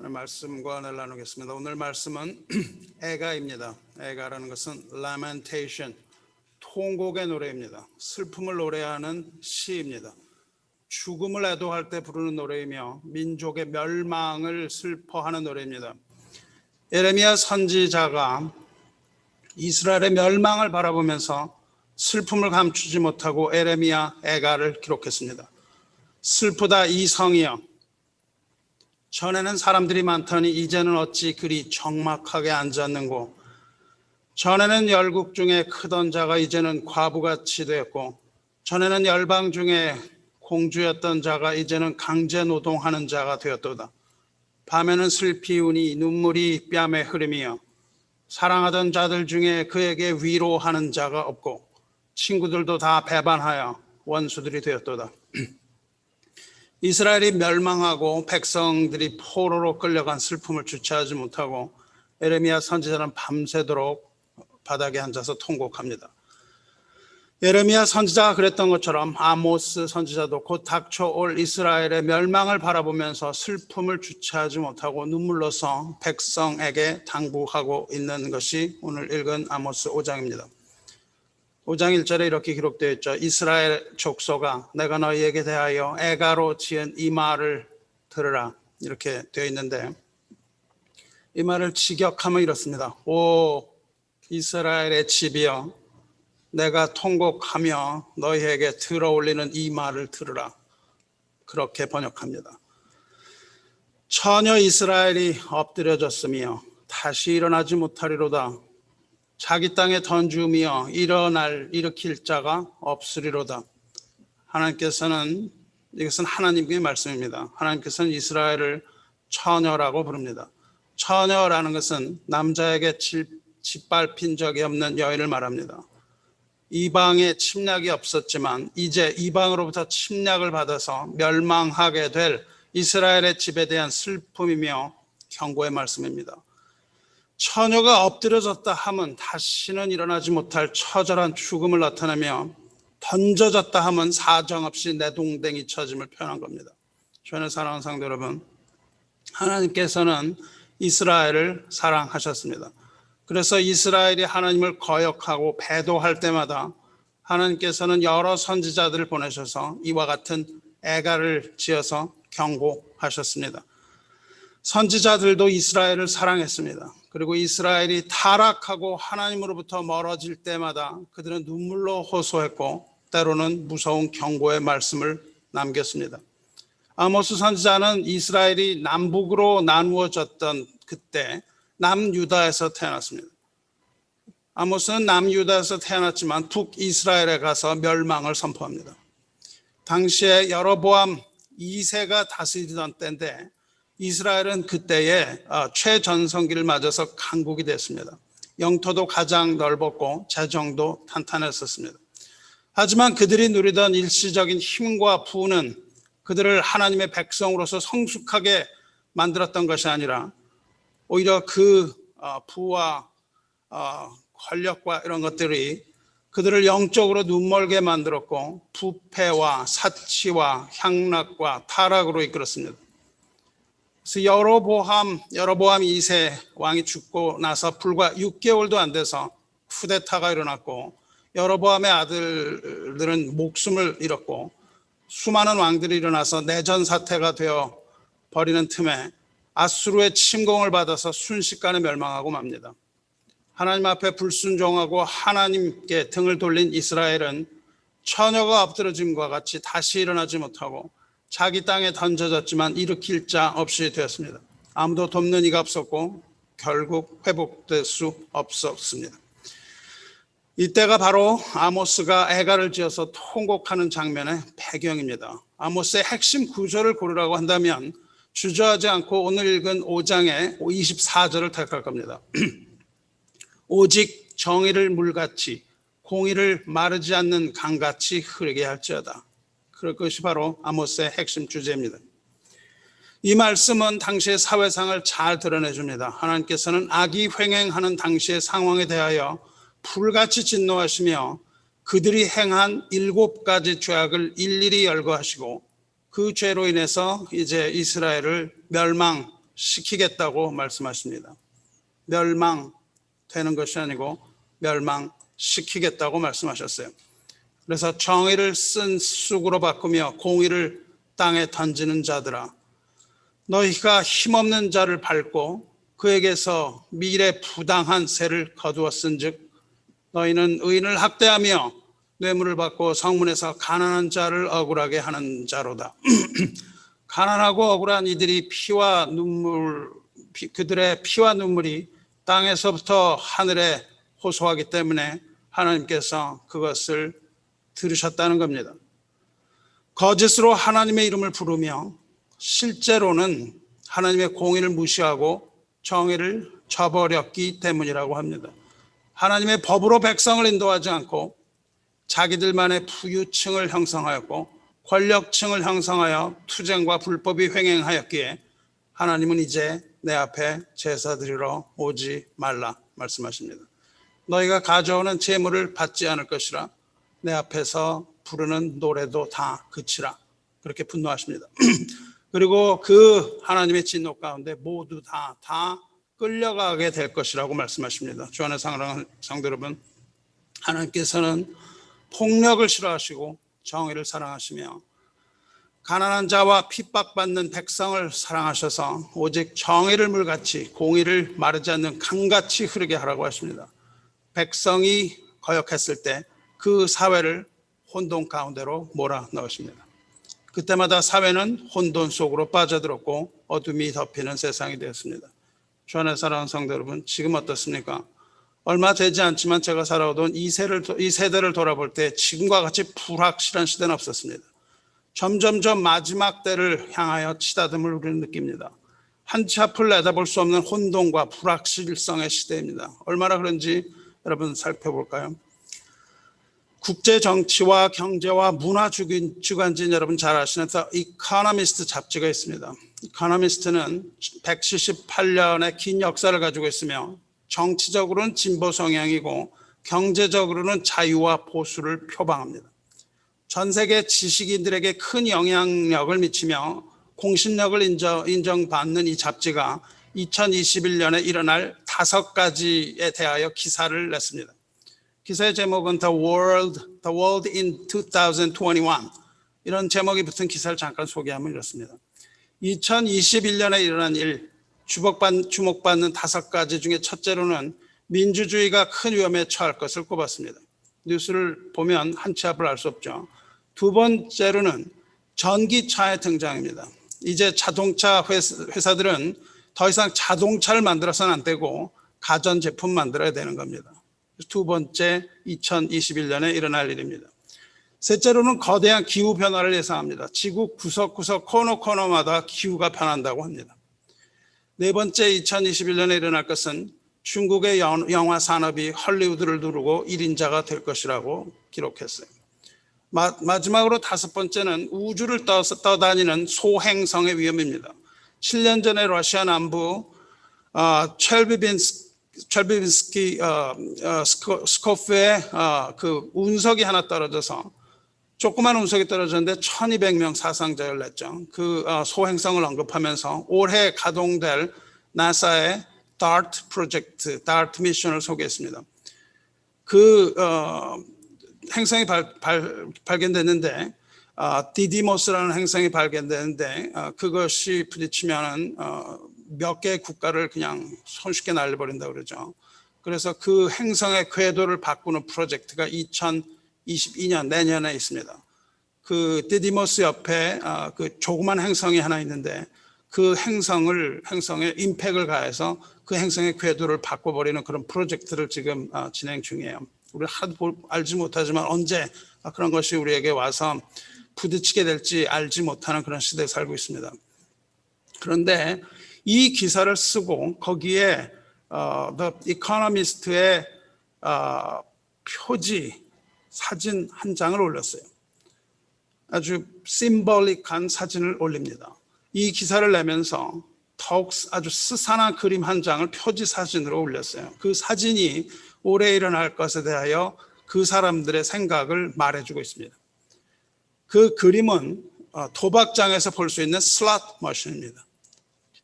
오늘 말씀과 오늘 나누겠습니다. 오늘 말씀은 애가입니다. 애가라는 것은 lamentation, 통곡의 노래입니다. 슬픔을 노래하는 시입니다. 죽음을 애도할 때 부르는 노래이며 민족의 멸망을 슬퍼하는 노래입니다. 예레미야 선지자가 이스라엘의 멸망을 바라보면서 슬픔을 감추지 못하고 예레미야 애가를 기록했습니다. 슬프다 이 성이여, 전에는 사람들이 많더니 이제는 어찌 그리 적막하게 앉았는고, 전에는 열국 중에 크던 자가 이제는 과부같이 되었고, 전에는 열방 중에 공주였던 자가 이제는 강제 노동하는 자가 되었도다. 밤에는 슬피 우니 눈물이 뺨에 흐름이여, 사랑하던 자들 중에 그에게 위로하는 자가 없고 친구들도 다 배반하여 원수들이 되었도다. 이스라엘이 멸망하고 백성들이 포로로 끌려간 슬픔을 주체하지 못하고 예레미야 선지자는 밤새도록 바닥에 앉아서 통곡합니다. 예레미야 선지자가 그랬던 것처럼 아모스 선지자도 곧 닥쳐올 이스라엘의 멸망을 바라보면서 슬픔을 주체하지 못하고 눈물로서 백성에게 당부하고 있는 것이 오늘 읽은 아모스 5장입니다. 5장 1절에 이렇게 기록되어 있죠. 이스라엘 족속아, 내가 너희에게 대하여 애가로 지은 이 말을 들으라, 이렇게 되어 있는데, 이 말을 직역하면 이렇습니다. 오 이스라엘의 집이여, 내가 통곡하며 너희에게 들어올리는 이 말을 들으라, 그렇게 번역합니다. 처녀 이스라엘이 엎드려졌으며 다시 일어나지 못하리로다. 자기 땅에 던주며 일으킬 자가 없으리로다. 하나님께서는, 이것은 하나님의 말씀입니다. 하나님께서는 이스라엘을 처녀라고 부릅니다. 처녀라는 것은 남자에게 짓밟힌 적이 없는 여인을 말합니다. 이방에 침략이 없었지만 이제 이방으로부터 침략을 받아서 멸망하게 될 이스라엘의 집에 대한 슬픔이며 경고의 말씀입니다. 처녀가 엎드려졌다 하면 다시는 일어나지 못할 처절한 죽음을 나타내며, 던져졌다 하면 사정없이 내동댕이 쳐짐을 표현한 겁니다. 저는 사랑하는 성도 여러분, 하나님께서는 이스라엘을 사랑하셨습니다. 그래서 이스라엘이 하나님을 거역하고 배도할 때마다 하나님께서는 여러 선지자들을 보내셔서 이와 같은 애가를 지어서 경고하셨습니다. 선지자들도 이스라엘을 사랑했습니다. 그리고 이스라엘이 타락하고 하나님으로부터 멀어질 때마다 그들은 눈물로 호소했고 때로는 무서운 경고의 말씀을 남겼습니다. 아모스 선지자는 이스라엘이 남북으로 나누어졌던 그때 남유다에서 태어났습니다. 아모스는 남유다에서 태어났지만 북이스라엘에 가서 멸망을 선포합니다. 당시에 여로보암 2세가 다스리던 때인데 이스라엘은 그때에 최전성기를 맞아서 강국이 됐습니다. 영토도 가장 넓었고 재정도 탄탄했었습니다. 하지만 그들이 누리던 일시적인 힘과 부는 그들을 하나님의 백성으로서 성숙하게 만들었던 것이 아니라 오히려 그 부와 권력과 이런 것들이 그들을 영적으로 눈멀게 만들었고 부패와 사치와 향락과 타락으로 이끌었습니다. 그래서 여로보암 2세 왕이 죽고 나서 불과 6개월도 안 돼서 쿠데타가 일어났고 여로보암의 아들들은 목숨을 잃었고 수많은 왕들이 일어나서 내전 사태가 되어 버리는 틈에 아수르의 침공을 받아서 순식간에 멸망하고 맙니다. 하나님 앞에 불순종하고 하나님께 등을 돌린 이스라엘은 처녀가 엎드러짐과 같이 다시 일어나지 못하고 자기 땅에 던져졌지만 일으킬 자 없이 되었습니다. 아무도 돕는 이가 없었고 결국 회복될 수 없었습니다. 이때가 바로 아모스가 애가를 지어서 통곡하는 장면의 배경입니다. 아모스의 핵심 구절을 고르라고 한다면 주저하지 않고 오늘 읽은 5장의 24절을 택할 겁니다. 오직 정의를 물같이 공의를 마르지 않는 강같이 흐르게 할지어다. 그것이 바로 아모스의 핵심 주제입니다. 이 말씀은 당시의 사회상을 잘 드러내줍니다. 하나님께서는 악이 횡행하는 당시의 상황에 대하여 불같이 진노하시며 그들이 행한 7가지 죄악을 일일이 열거하시고 그 죄로 인해서 이제 이스라엘을 멸망 멸망시키겠다고 말씀하십니다. 멸망되는 것이 아니고 멸망시키겠다고 말씀하셨어요. 그래서 정의를 쓴 쑥으로 바꾸며 공의를 땅에 던지는 자들아, 너희가 힘없는 자를 밟고 그에게서 미래 부당한 세를 거두었은즉 너희는 의인을 학대하며 뇌물을 받고 성문에서 가난한 자를 억울하게 하는 자로다. 가난하고 억울한 이들이 그들의 피와 눈물이 땅에서부터 하늘에 호소하기 때문에 하나님께서 그것을 들으셨다는 겁니다. 거짓으로 하나님의 이름을 부르며 실제로는 하나님의 공의를 무시하고 정의를 저버렸기 때문이라고 합니다. 하나님의 법으로 백성을 인도하지 않고 자기들만의 부유층을 형성하였고 권력층을 형성하여 투쟁과 불법이 횡행하였기에 하나님은 이제 내 앞에 제사 드리러 오지 말라 말씀하십니다. 너희가 가져오는 제물을 받지 않을 것이라 내 앞에서 부르는 노래도 다 그치라 그렇게 분노하십니다. 그리고 그 하나님의 진노 가운데 모두 다 끌려가게 될 것이라고 말씀하십니다. 주 안에 사랑하는 성도 여러분, 하나님께서는 폭력을 싫어하시고 정의를 사랑하시며 가난한 자와 핍박받는 백성을 사랑하셔서 오직 정의를 물같이 공의를 마르지 않는 강같이 흐르게 하라고 하십니다. 백성이 거역했을 때 그 사회를 혼돈 가운데로 몰아넣으십니다. 그때마다 사회는 혼돈 속으로 빠져들었고 어둠이 덮이는 세상이 되었습니다. 주 안에 사랑하는 성도 여러분, 지금 어떻습니까? 얼마 되지 않지만 제가 살아오던 이 세대를 돌아볼 때 지금과 같이 불확실한 시대는 없었습니다. 점점점 마지막 때를 향하여 치닫음을 우리는 느낍니다. 한 치 앞을 내다볼 수 없는 혼돈과 불확실성의 시대입니다. 얼마나 그런지 여러분 살펴볼까요? 국제 정치와 경제와 문화 주간지인 여러분 잘 아시는 The Economist 잡지가 있습니다. Economist는 178년의 긴 역사를 가지고 있으며 정치적으로는 진보 성향이고 경제적으로는 자유와 보수를 표방합니다. 전 세계 지식인들에게 큰 영향력을 미치며 공신력을 인정받는 이 잡지가 2021년에 일어날 5가지에 대하여 기사를 냈습니다. 기사의 제목은 The World in 2021 이런 제목이 붙은 기사를 잠깐 소개하면 이렇습니다. 2021년에 일어난 일, 주목받는 5가지 중에 첫째로는 민주주의가 큰 위험에 처할 것을 꼽았습니다. 뉴스를 보면 한 치 앞을 알 수 없죠. 두 번째로는 전기차의 등장입니다. 이제 자동차 회사들은 더 이상 자동차를 만들어서는 안 되고 가전제품 만들어야 되는 겁니다. 두 번째 2021년에 일어날 일입니다. 셋째로는 거대한 기후변화를 예상합니다. 지구 구석구석 코너마다 기후가 변한다고 합니다. 네 번째 2021년에 일어날 것은 중국의 영화 산업이 헐리우드를 누르고 1인자가 될 것이라고 기록했어요. 마지막으로 5번째는 우주를 떠다니는 소행성의 위험입니다. 7년 전에 러시아 남부 첼비빈스키 스코프에 그 운석이 하나 떨어져서 조그만 운석이 떨어졌는데 1200명 사상자를 냈죠. 그 소행성을 언급하면서 올해 가동될 나사의 DART 프로젝트, DART 미션을 소개했습니다. 그 행성이 발견됐는데 디디모스라는 행성이 발견되는데 그것이 부딪히면은 몇 개의 국가를 그냥 손쉽게 날려버린다고 그러죠. 그래서 그 행성의 궤도를 바꾸는 프로젝트가 2022년 내년에 있습니다. 그 디디모스 옆에 그 조그만 행성이 하나 있는데 그 행성에 임팩을 가해서 그 행성의 궤도를 바꿔버리는 그런 프로젝트를 지금 진행 중이에요. 우리 하도 알지 못하지만 언제 그런 것이 우리에게 와서 부딪히게 될지 알지 못하는 그런 시대에 살고 있습니다. 그런데 이 기사를 쓰고 거기에 The Economist의 표지 사진 한 장을 올렸어요. 아주 심볼릭한 사진을 올립니다. 이 기사를 내면서 더욱 아주 스산한 그림 한 장을 표지 사진으로 올렸어요. 그 사진이 올해 일어날 것에 대하여 그 사람들의 생각을 말해주고 있습니다. 그 그림은 도박장에서 볼 수 있는 슬롯 머신입니다.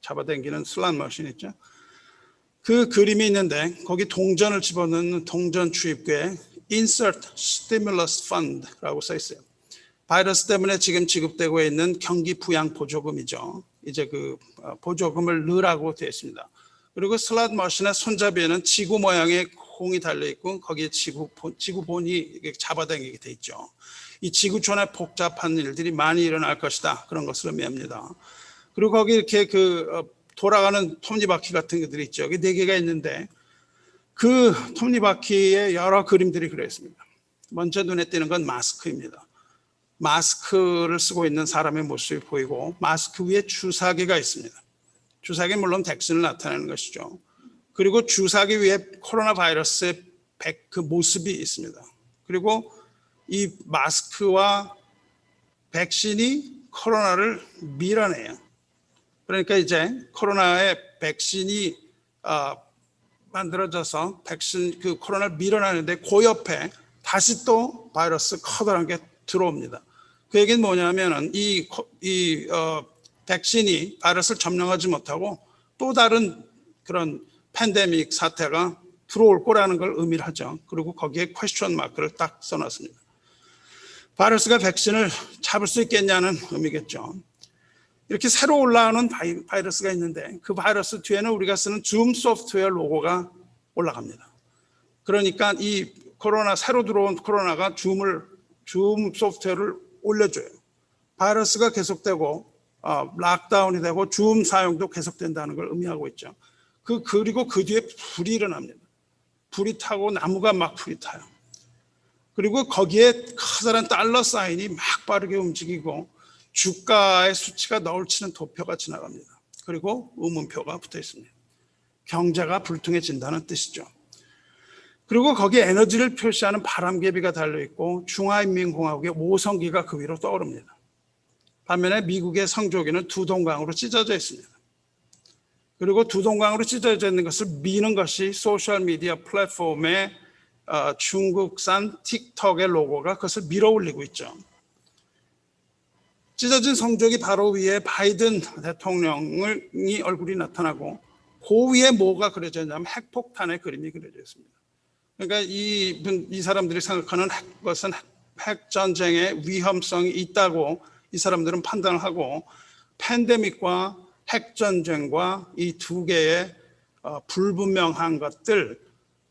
잡아당기는 슬롯 머신 있죠. 그 그림이 있는데 거기 동전을 집어넣는 동전 주입구에 Insert Stimulus Fund라고 써 있어요. 바이러스 때문에 지금 지급되고 있는 경기 부양 보조금이죠. 이제 그 보조금을 넣으라고 되어 있습니다. 그리고 슬롯 머신의 손잡이에는 지구 모양의 콩이 달려 있고 거기에 지구본이 잡아당기게 돼 있죠. 이 지구촌에 복잡한 일들이 많이 일어날 것이다. 그런 것을 의미합니다. 그리고 거기 이렇게 돌아가는 톱니바퀴 같은 것들이 있죠. 여기 4개가 있는데 그 톱니바퀴에 여러 그림들이 그려 있습니다. 먼저 눈에 띄는 건 마스크입니다. 마스크를 쓰고 있는 사람의 모습이 보이고 마스크 위에 주사기가 있습니다. 주사기 물론 백신을 나타내는 것이죠. 그리고 주사기 위에 코로나 바이러스의 그 모습이 있습니다. 그리고 이 마스크와 백신이 코로나를 밀어내요. 그러니까 이제 코로나의 백신이 만들어져서 그 코로나를 밀어내는데 그 옆에 다시 또 바이러스 커다란 게 들어옵니다. 그 얘기는 뭐냐면은 이 백신이 바이러스를 점령하지 못하고 또 다른 그런 팬데믹 사태가 들어올 거라는 걸 의미를 하죠. 그리고 거기에 퀘스천 마크를 딱 써놨습니다. 바이러스가 백신을 잡을 수 있겠냐는 의미겠죠. 이렇게 새로 올라오는 바이러스가 있는데 그 바이러스 뒤에는 우리가 쓰는 줌 소프트웨어 로고가 올라갑니다. 그러니까 이 새로 들어온 코로나가 줌 소프트웨어를 올려줘요. 바이러스가 계속되고 락다운이 되고 줌 사용도 계속된다는 걸 의미하고 있죠. 그리고 그 뒤에 불이 일어납니다. 불이 타고 나무가 막 불이 타요. 그리고 거기에 커다란 달러 사인이 막 빠르게 움직이고 주가의 수치가 너울치는 도표가 지나갑니다. 그리고 의문표가 붙어 있습니다. 경제가 불통해진다는 뜻이죠. 그리고 거기에 에너지를 표시하는 바람개비가 달려있고 중화인민공화국의 5성기가 그 위로 떠오릅니다. 반면에 미국의 성조기는 두 동강으로 찢어져 있습니다. 그리고 두 동강으로 찢어져 있는 것을 미는 것이 소셜미디어 플랫폼의 중국산 틱톡의 로고가 그것을 밀어 올리고 있죠. 찢어진 성조기 바로 위에 바이든 대통령이 얼굴이 나타나고 그 위에 뭐가 그려져 있냐면 핵폭탄의 그림이 그려져 있습니다. 그러니까 이 사람들이 생각하는 것은 핵전쟁의 위험성이 있다고 이 사람들은 판단을 하고 팬데믹과 핵전쟁과 이 두 개의 불분명한 것들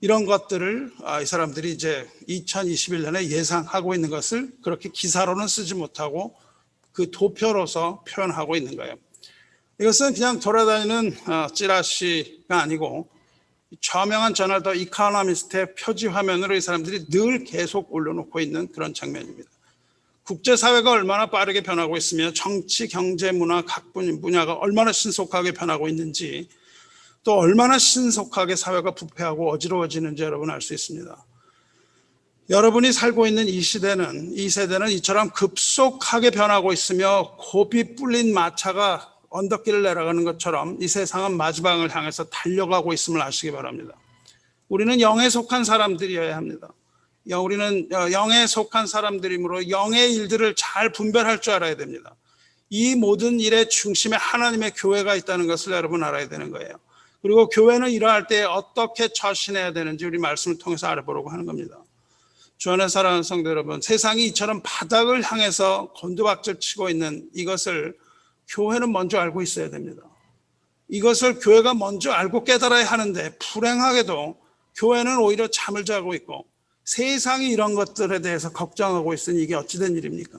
이런 것들을 이 사람들이 이제 2021년에 예상하고 있는 것을 그렇게 기사로는 쓰지 못하고 그 도표로서 표현하고 있는 거예요. 이것은 그냥 돌아다니는 찌라시가 아니고 저명한 저널 더 이코노미스트의 표지 화면으로 이 사람들이 늘 계속 올려놓고 있는 그런 장면입니다. 국제사회가 얼마나 빠르게 변하고 있으며 정치, 경제, 문화 각 분야가 얼마나 신속하게 변하고 있는지 또 얼마나 신속하게 사회가 부패하고 어지러워지는지 여러분 알 수 있습니다. 여러분이 살고 있는 이 세대는 이처럼 급속하게 변하고 있으며 고비 뿔린 마차가 언덕길을 내려가는 것처럼 이 세상은 마지막을 향해서 달려가고 있음을 아시기 바랍니다. 우리는 영에 속한 사람들이어야 합니다. 우리는 영에 속한 사람들이므로 영의 일들을 잘 분별할 줄 알아야 됩니다. 이 모든 일의 중심에 하나님의 교회가 있다는 것을 여러분 알아야 되는 거예요. 그리고 교회는 이러할 때 어떻게 처신해야 되는지 우리 말씀을 통해서 알아보려고 하는 겁니다. 주 안에 사랑하는 성도 여러분, 세상이 이처럼 바닥을 향해서 곤두박질 치고 있는 이것을 교회는 먼저 알고 있어야 됩니다. 이것을 교회가 먼저 알고 깨달아야 하는데 불행하게도 교회는 오히려 잠을 자고 있고 세상이 이런 것들에 대해서 걱정하고 있으니 이게 어찌된 일입니까?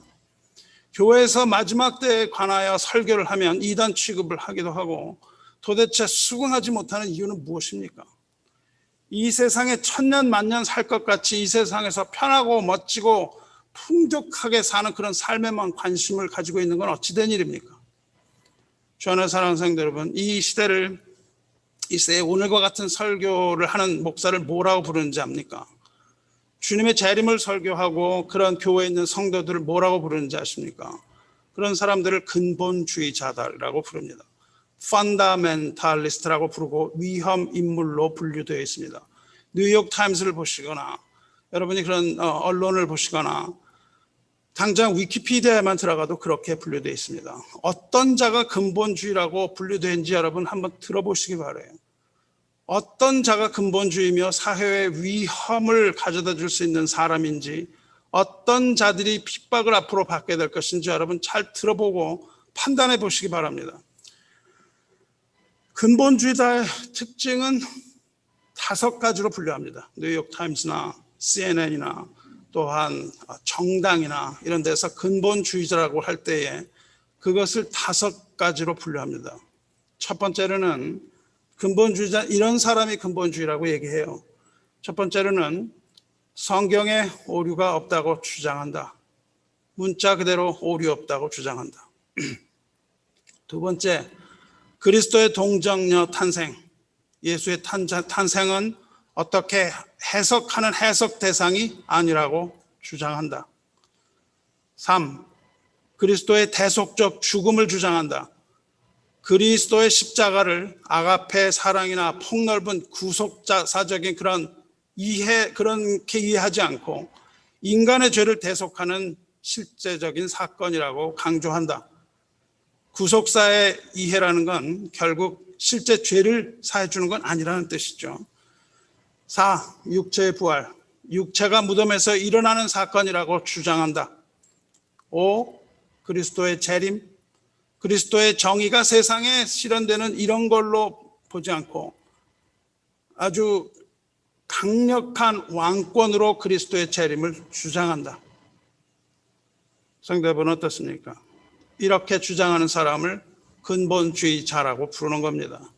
교회에서 마지막 때에 관하여 설교를 하면 이단 취급을 하기도 하고 도대체 수긍하지 못하는 이유는 무엇입니까? 이 세상에 천년 만년 살 것 같이 이 세상에서 편하고 멋지고 풍족하게 사는 그런 삶에만 관심을 가지고 있는 건 어찌된 일입니까? 주 안에 사랑하는 성도 여러분, 이 시대에 오늘과 같은 설교를 하는 목사를 뭐라고 부르는지 압니까? 주님의 재림을 설교하고 그런 교회에 있는 성도들을 뭐라고 부르는지 아십니까? 그런 사람들을 근본주의자다라고 부릅니다. 펀다멘탈리스트라고 부르고 위험 인물로 분류되어 있습니다. 뉴욕 타임스를 보시거나 여러분이 그런 언론을 보시거나 당장 위키피디아에만 들어가도 그렇게 분류되어 있습니다. 어떤 자가 근본주의라고 분류되는지 여러분 한번 들어보시기 바라요. 어떤 자가 근본주의며 사회에 위험을 가져다 줄 수 있는 사람인지, 어떤 자들이 핍박을 앞으로 받게 될 것인지 여러분 잘 들어보고 판단해 보시기 바랍니다. 근본주의자의 특징은 5가지로 분류합니다. 뉴욕타임스나 CNN이나 또한 정당이나 이런 데서 근본주의자라고 할 때에 그것을 5가지로 분류합니다. 첫 번째로는 근본주의자, 이런 사람이 근본주의라고 얘기해요. 첫 번째로는 성경에 오류가 없다고 주장한다. 문자 그대로 오류 없다고 주장한다. 두 번째, 그리스도의 동정녀 탄생, 예수의 탄생은 어떻게 해석하는 해석 대상이 아니라고 주장한다. 3. 그리스도의 대속적 죽음을 주장한다. 그리스도의 십자가를 아가페 사랑이나 폭넓은 구속사적인 그렇게 이해하지 않고 인간의 죄를 대속하는 실제적인 사건이라고 강조한다. 구속사의 이해라는 건 결국 실제 죄를 사해 주는 건 아니라는 뜻이죠. 4. 육체의 부활, 육체가 무덤에서 일어나는 사건이라고 주장한다. 5. 그리스도의 재림, 그리스도의 정의가 세상에 실현되는 이런 걸로 보지 않고 아주 강력한 왕권으로 그리스도의 재림을 주장한다. 성도 여러분 어떻습니까? 이렇게 주장하는 사람을 근본주의자라고 부르는 겁니다.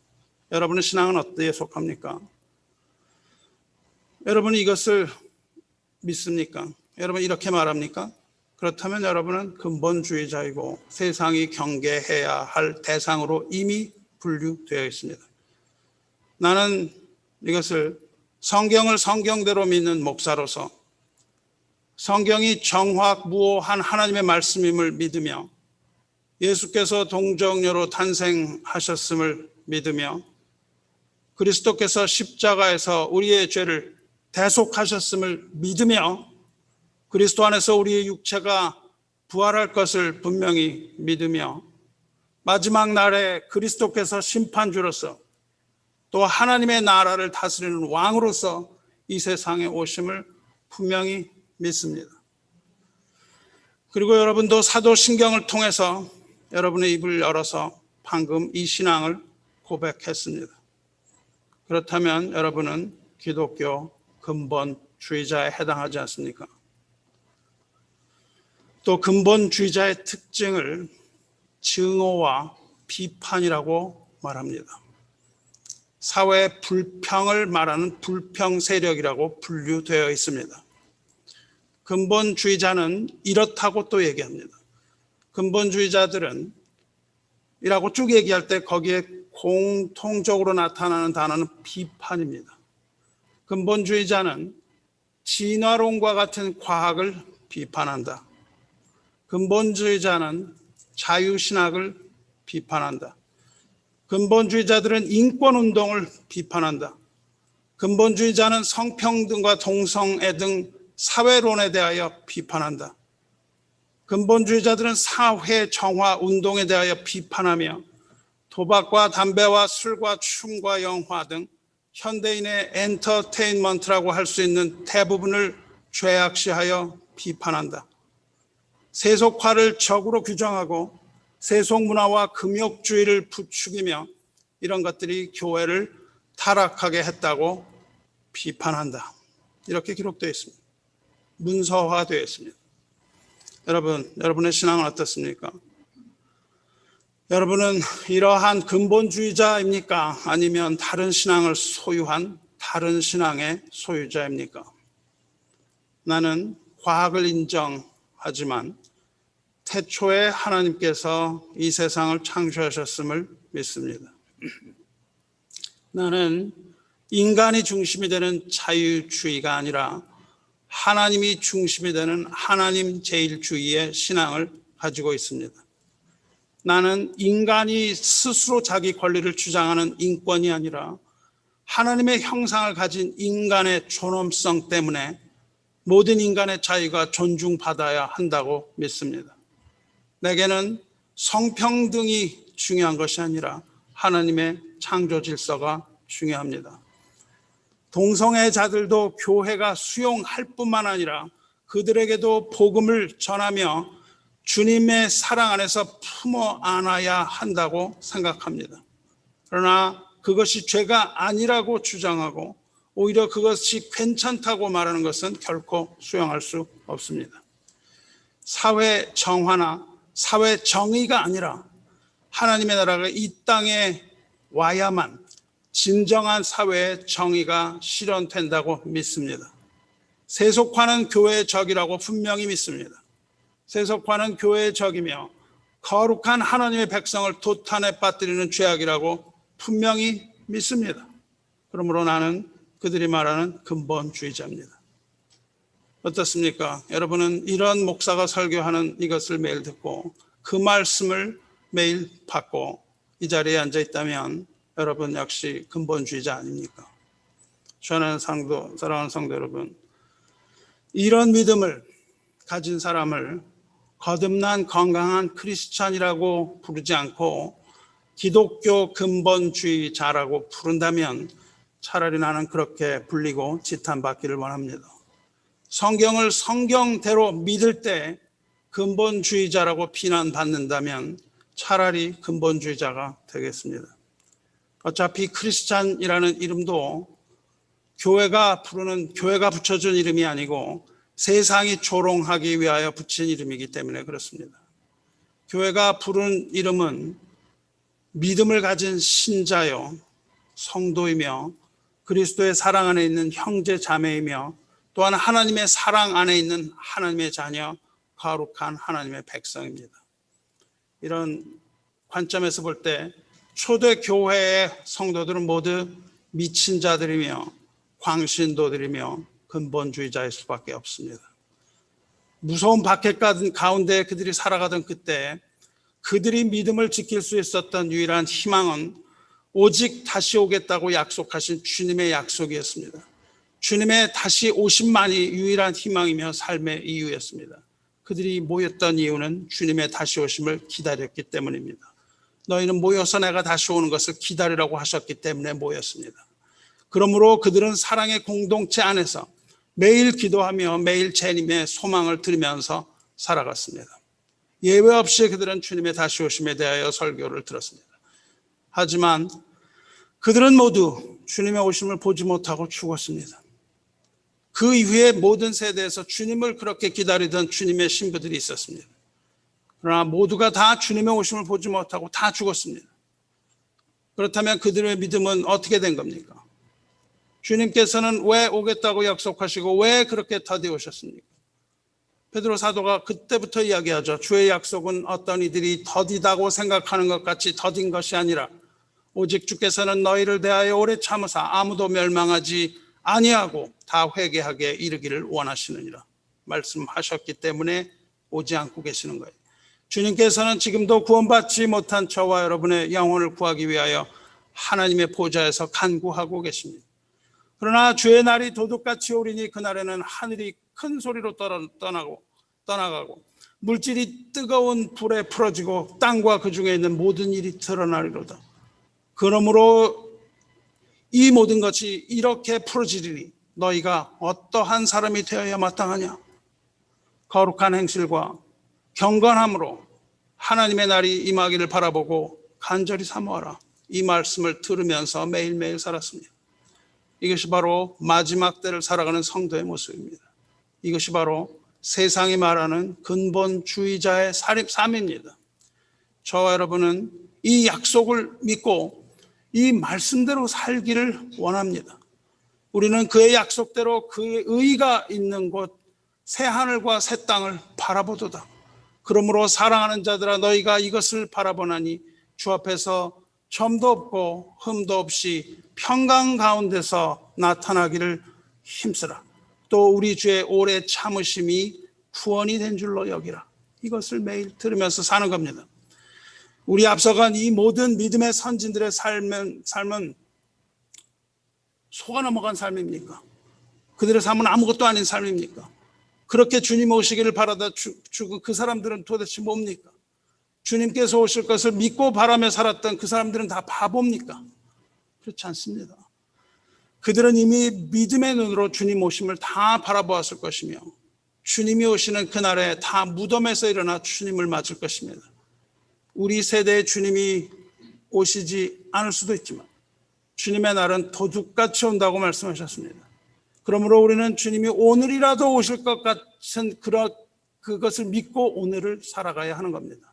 여러분의 신앙은 어디에 속합니까? 여러분이 이것을 믿습니까? 여러분 이렇게 말합니까? 그렇다면 여러분은 근본주의자이고 세상이 경계해야 할 대상으로 이미 분류되어 있습니다. 나는 이것을 성경을 성경대로 믿는 목사로서 성경이 정확무오한 하나님의 말씀임을 믿으며 예수께서 동정녀로 탄생하셨음을 믿으며 그리스도께서 십자가에서 우리의 죄를 대속하셨음을 믿으며 그리스도 안에서 우리의 육체가 부활할 것을 분명히 믿으며 마지막 날에 그리스도께서 심판주로서 또 하나님의 나라를 다스리는 왕으로서 이 세상에 오심을 분명히 믿습니다. 그리고 여러분도 사도신경을 통해서 여러분의 입을 열어서 방금 이 신앙을 고백했습니다. 그렇다면 여러분은 기독교 근본주의자에 해당하지 않습니까? 또 근본주의자의 특징을 증오와 비판이라고 말합니다. 사회 불평을 말하는 불평 세력이라고 분류되어 있습니다. 근본주의자는 이렇다고 또 얘기합니다. 근본주의자들은 이라고 쭉 얘기할 때 거기에 공통적으로 나타나는 단어는 비판입니다. 근본주의자는 진화론과 같은 과학을 비판한다. 근본주의자는 자유신학을 비판한다. 근본주의자들은 인권운동을 비판한다. 근본주의자는 성평등과 동성애 등 사회론에 대하여 비판한다. 근본주의자들은 사회 정화 운동에 대하여 비판하며 도박과 담배와 술과 춤과 영화 등 현대인의 엔터테인먼트라고 할 수 있는 대부분을 죄악시하여 비판한다. 세속화를 적으로 규정하고 세속문화와 금욕주의를 부추기며 이런 것들이 교회를 타락하게 했다고 비판한다. 이렇게 기록되어 있습니다. 문서화되어 있습니다. 여러분의 신앙은 어떻습니까? 여러분은 이러한 근본주의자입니까? 아니면 다른 신앙을 소유한 다른 신앙의 소유자입니까? 나는 과학을 인정하지만 태초에 하나님께서 이 세상을 창조하셨음을 믿습니다. 나는 인간이 중심이 되는 자유주의가 아니라 하나님이 중심이 되는 하나님 제일주의의 신앙을 가지고 있습니다. 나는 인간이 스스로 자기 권리를 주장하는 인권이 아니라 하나님의 형상을 가진 인간의 존엄성 때문에 모든 인간의 자유가 존중받아야 한다고 믿습니다. 내게는 성평등이 중요한 것이 아니라 하나님의 창조 질서가 중요합니다. 동성애자들도 교회가 수용할 뿐만 아니라 그들에게도 복음을 전하며 주님의 사랑 안에서 품어 안아야 한다고 생각합니다. 그러나 그것이 죄가 아니라고 주장하고 오히려 그것이 괜찮다고 말하는 것은 결코 수용할 수 없습니다. 사회 정화나 사회 정의가 아니라 하나님의 나라가 이 땅에 와야만 진정한 사회의 정의가 실현된다고 믿습니다. 세속화는 교회의 적이라고 분명히 믿습니다. 세속화는 교회의 적이며 거룩한 하나님의 백성을 도탄에 빠뜨리는 죄악이라고 분명히 믿습니다. 그러므로 나는 그들이 말하는 근본주의자입니다. 어떻습니까? 여러분은 이런 목사가 설교하는 이것을 매일 듣고 그 말씀을 매일 받고 이 자리에 앉아 있다면 여러분 역시 근본주의자 아닙니까? 사랑하는 성도 여러분, 이런 믿음을 가진 사람을 거듭난 건강한 크리스찬이라고 부르지 않고 기독교 근본주의자라고 부른다면 차라리 나는 그렇게 불리고 지탄받기를 원합니다. 성경을 성경대로 믿을 때 근본주의자라고 비난받는다면 차라리 근본주의자가 되겠습니다. 어차피 크리스찬이라는 이름도 교회가 붙여준 이름이 아니고 세상이 조롱하기 위하여 붙인 이름이기 때문에 그렇습니다. 교회가 부른 이름은 믿음을 가진 신자요, 성도이며 그리스도의 사랑 안에 있는 형제 자매이며 또한 하나님의 사랑 안에 있는 하나님의 자녀, 거룩한 하나님의 백성입니다. 이런 관점에서 볼 때 초대교회의 성도들은 모두 미친 자들이며 광신도들이며 근본주의자일 수밖에 없습니다. 무서운 박해 가운데 그들이 살아가던 그때 그들이 믿음을 지킬 수 있었던 유일한 희망은 오직 다시 오겠다고 약속하신 주님의 약속이었습니다. 주님의 다시 오심만이 유일한 희망이며 삶의 이유였습니다. 그들이 모였던 이유는 주님의 다시 오심을 기다렸기 때문입니다. 너희는 모여서 내가 다시 오는 것을 기다리라고 하셨기 때문에 모였습니다. 그러므로 그들은 사랑의 공동체 안에서 매일 기도하며 매일 주님의 소망을 들으면서 살아갔습니다. 예외 없이 그들은 주님의 다시 오심에 대하여 설교를 들었습니다. 하지만 그들은 모두 주님의 오심을 보지 못하고 죽었습니다. 그 이후에 모든 세대에서 주님을 그렇게 기다리던 주님의 신부들이 있었습니다. 그러나 모두가 다 주님의 오심을 보지 못하고 다 죽었습니다. 그렇다면 그들의 믿음은 어떻게 된 겁니까? 주님께서는 왜 오겠다고 약속하시고 왜 그렇게 더디 오셨습니까? 베드로 사도가 그때부터 이야기하죠. 주의 약속은 어떤 이들이 더디다고 생각하는 것 같이 더딘 것이 아니라 오직 주께서는 너희를 대하여 오래 참으사 아무도 멸망하지 아니하고 다 회개하게 이르기를 원하시느니라 말씀하셨기 때문에 오지 않고 계시는 거예요. 주님께서는 지금도 구원받지 못한 저와 여러분의 영혼을 구하기 위하여 하나님의 보좌에서 간구하고 계십니다. 그러나 주의 날이 도둑같이 오리니 그날에는 하늘이 큰 소리로 떠나가고 물질이 뜨거운 불에 풀어지고 땅과 그 중에 있는 모든 일이 드러나리로다. 그러므로 이 모든 것이 이렇게 풀어지리니 너희가 어떠한 사람이 되어야 마땅하냐? 거룩한 행실과 경건함으로 하나님의 날이 임하기를 바라보고 간절히 사모하라. 이 말씀을 들으면서 매일매일 살았습니다. 이것이 바로 마지막 때를 살아가는 성도의 모습입니다. 이것이 바로 세상이 말하는 근본주의자의 삶입니다. 저와 여러분은 이 약속을 믿고 이 말씀대로 살기를 원합니다. 우리는 그의 약속대로 그의 의가 있는 곳 새 하늘과 새 땅을 바라보도다. 그러므로 사랑하는 자들아 너희가 이것을 바라보나니 주 앞에서 점도 없고 흠도 없이 평강 가운데서 나타나기를 힘쓰라. 또 우리 주의 오래 참으심이 구원이 된 줄로 여기라. 이것을 매일 들으면서 사는 겁니다. 우리 앞서간 이 모든 믿음의 선진들의 삶은 속아 넘어간 삶입니까? 그들의 삶은 아무것도 아닌 삶입니까? 그렇게 주님 오시기를 바라다 죽은 그 사람들은 도대체 뭡니까? 주님께서 오실 것을 믿고 바라며 살았던 그 사람들은 다 바보입니까? 그렇지 않습니다. 그들은 이미 믿음의 눈으로 주님 오심을 다 바라보았을 것이며 주님이 오시는 그날에 다 무덤에서 일어나 주님을 맞을 것입니다. 우리 세대에 주님이 오시지 않을 수도 있지만 주님의 날은 도둑같이 온다고 말씀하셨습니다. 그러므로 우리는 주님이 오늘이라도 오실 것 같은 그것을 믿고 오늘을 살아가야 하는 겁니다.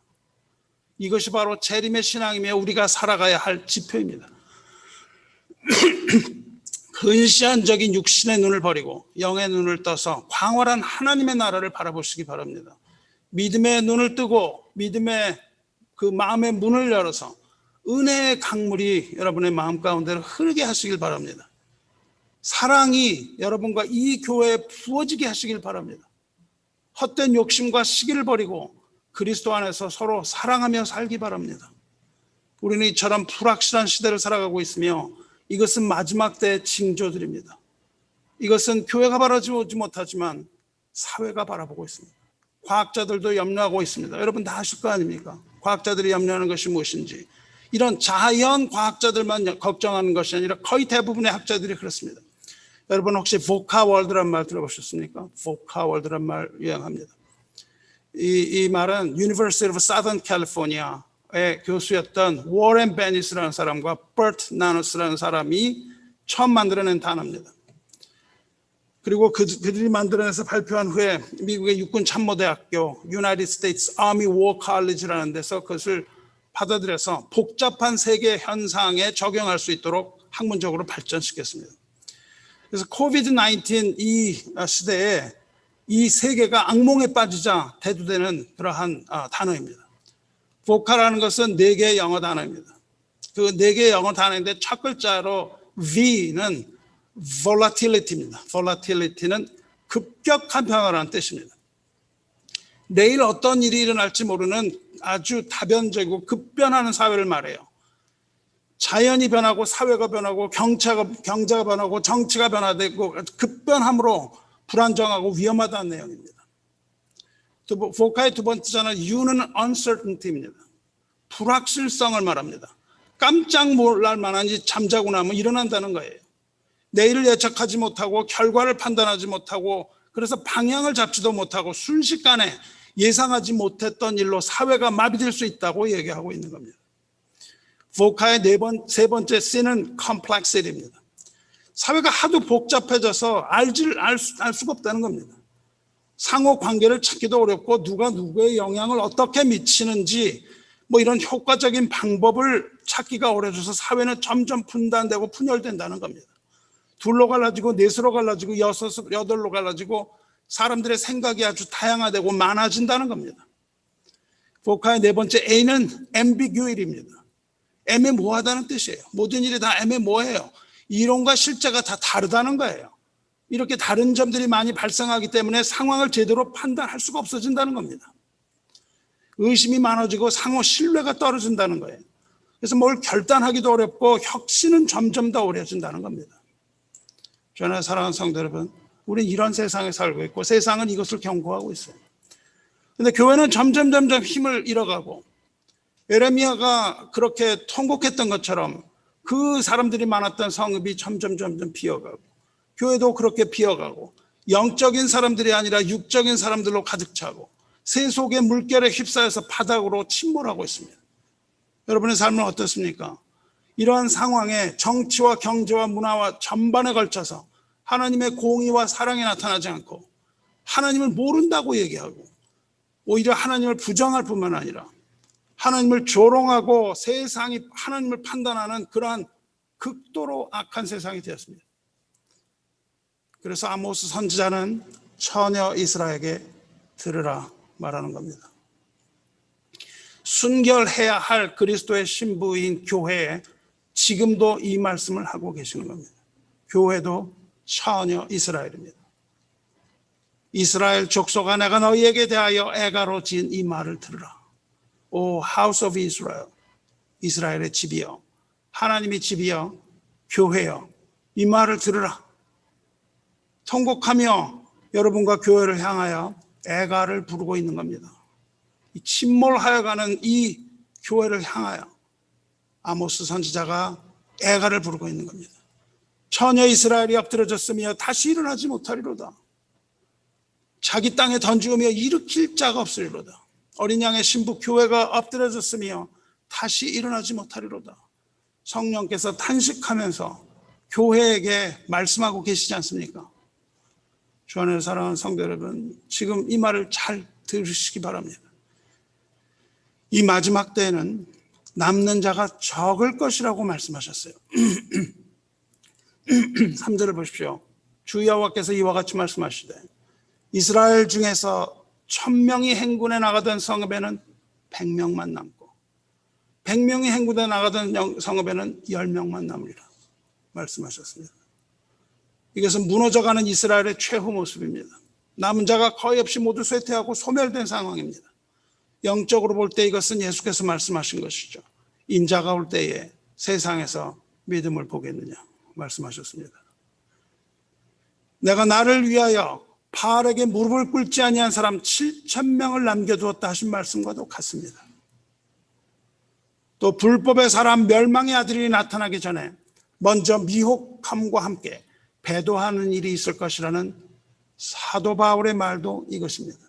이것이 바로 재림의 신앙이며 우리가 살아가야 할 지표입니다. 근시안적인 육신의 눈을 버리고 영의 눈을 떠서 광활한 하나님의 나라를 바라보시기 바랍니다. 믿음의 눈을 뜨고 믿음의 그 마음의 문을 열어서 은혜의 강물이 여러분의 마음 가운데로 흐르게 하시길 바랍니다. 사랑이 여러분과 이 교회에 부어지게 하시길 바랍니다. 헛된 욕심과 시기를 버리고 그리스도 안에서 서로 사랑하며 살기 바랍니다. 우리는 이처럼 불확실한 시대를 살아가고 있으며 이것은 마지막 때의 징조들입니다. 이것은 교회가 바라보지 못하지만 사회가 바라보고 있습니다. 과학자들도 염려하고 있습니다. 여러분 다 아실 거 아닙니까? 과학자들이 염려하는 것이 무엇인지. 이런 자연 과학자들만 걱정하는 것이 아니라 거의 대부분의 학자들이 그렇습니다. 여러분 혹시 보카월드란 말 들어보셨습니까? 보카월드란 말 유행합니다. 이 말은 University of Southern California의 교수였던 워렌 베니스라는 사람과 버트 나누스라는 사람이 처음 만들어낸 단어입니다. 그리고 그들이 만들어내서 발표한 후에 미국의 육군 참모대학교 United States Army War College라는 데서 그것을 받아들여서 복잡한 세계 현상에 적용할 수 있도록 학문적으로 발전시켰습니다. 그래서 코비드-19 이 시대에 이 세계가 악몽에 빠지자 대두되는 그러한 단어입니다. 보카라는 것은 4개의 영어 단어입니다. 그 4개의 영어 단어인데 첫 글자로 V는 volatility입니다. volatility는 급격한 변화라는 뜻입니다. 내일 어떤 일이 일어날지 모르는 아주 다변적이고 급변하는 사회를 말해요. 자연이 변하고 사회가 변하고 경제가 변하고 정치가 변화되고 급변함으로 불안정하고 위험하다는 내용입니다. 보카의 두 번째 단어 U는 uncertainty입니다. 불확실성을 말합니다. 깜짝 놀랄 만한 일이 잠자고 나면 일어난다는 거예요. 내일을 예측하지 못하고 결과를 판단하지 못하고 그래서 방향을 잡지도 못하고 순식간에 예상하지 못했던 일로 사회가 마비될 수 있다고 얘기하고 있는 겁니다. 보카의 세 번째 C는 complexity입니다. 사회가 하도 복잡해져서 알 수가 없다는 겁니다. 상호 관계를 찾기도 어렵고 누가 누구의 영향을 어떻게 미치는지 이런 효과적인 방법을 찾기가 어려져서 사회는 점점 분단되고 분열된다는 겁니다. 둘로 갈라지고 넷으로 갈라지고 여덟로 갈라지고 사람들의 생각이 아주 다양화되고 많아진다는 겁니다. 보카의 네 번째 A는 ambiguity입니다. 애매모호하다는 뜻이에요. 모든 일이 다 애매모호해요. 이론과 실제가 다 다르다는 거예요. 이렇게 다른 점들이 많이 발생하기 때문에 상황을 제대로 판단할 수가 없어진다는 겁니다. 의심이 많아지고 상호 신뢰가 떨어진다는 거예요. 그래서 뭘 결단하기도 어렵고 혁신은 점점 더 어려워진다는 겁니다. 저는 사랑하는 성도 여러분, 우리는 이런 세상에 살고 있고 세상은 이것을 경고하고 있어요. 그런데 교회는 점점 힘을 잃어가고 에레미야가 그렇게 통곡했던 것처럼 그 사람들이 많았던 성읍이 점점 비어가고 교회도 그렇게 비어가고 영적인 사람들이 아니라 육적인 사람들로 가득 차고 세속의 물결에 휩싸여서 바닥으로 침몰하고 있습니다. 여러분의 삶은 어떻습니까? 이러한 상황에 정치와 경제와 문화와 전반에 걸쳐서 하나님의 공의와 사랑이 나타나지 않고 하나님을 모른다고 얘기하고 오히려 하나님을 부정할 뿐만 아니라 하나님을 조롱하고 세상이 하나님을 판단하는 그러한 극도로 악한 세상이 되었습니다. 그래서 아모스 선지자는 처녀 이스라엘에게 들으라 말하는 겁니다. 순결해야 할 그리스도의 신부인 교회에 지금도 이 말씀을 하고 계시는 겁니다. 교회도 처녀 이스라엘입니다. 이스라엘 족속아, 내가 너희에게 대하여 애가로 지은 이 말을 들으라. 오 House of Israel, 이스라엘의 집이여, 하나님의 집이여, 교회여, 이 말을 들으라. 통곡하며 여러분과 교회를 향하여 애가를 부르고 있는 겁니다. 이 침몰하여가는 이 교회를 향하여 아모스 선지자가 애가를 부르고 있는 겁니다. 처녀 이스라엘이 엎드러졌으며 다시 일어나지 못하리로다. 자기 땅에 던지우며 일으킬 자가 없으리로다. 어린 양의 신부 교회가 엎드러졌으며 다시 일어나지 못하리로다. 성령께서 탄식하면서 교회에게 말씀하고 계시지 않습니까? 주 안에 사랑하는 성도 여러분, 지금 이 말을 잘 들으시기 바랍니다. 이 마지막 때에는 남는 자가 적을 것이라고 말씀하셨어요. 3절을 보십시오. 주 여호와께서 이와 같이 말씀하시되 이스라엘 중에서 1000명이 행군에 나가던 성읍에는 100명만 남고 100명이 행군에 나가던 성읍에는 10명만 남으리라 말씀하셨습니다. 이것은 무너져가는 이스라엘의 최후 모습입니다. 남은 자가 거의 없이 모두 쇠퇴하고 소멸된 상황입니다. 영적으로 볼 때 이것은 예수께서 말씀하신 것이죠. 인자가 올 때에 세상에서 믿음을 보겠느냐 말씀하셨습니다. 내가 나를 위하여 바알에게 무릎을 꿇지 아니한 사람 7000명을 남겨두었다 하신 말씀과도 같습니다. 또 불법의 사람 멸망의 아들이 나타나기 전에 먼저 미혹함과 함께 배도하는 일이 있을 것이라는 사도 바울의 말도 이것입니다.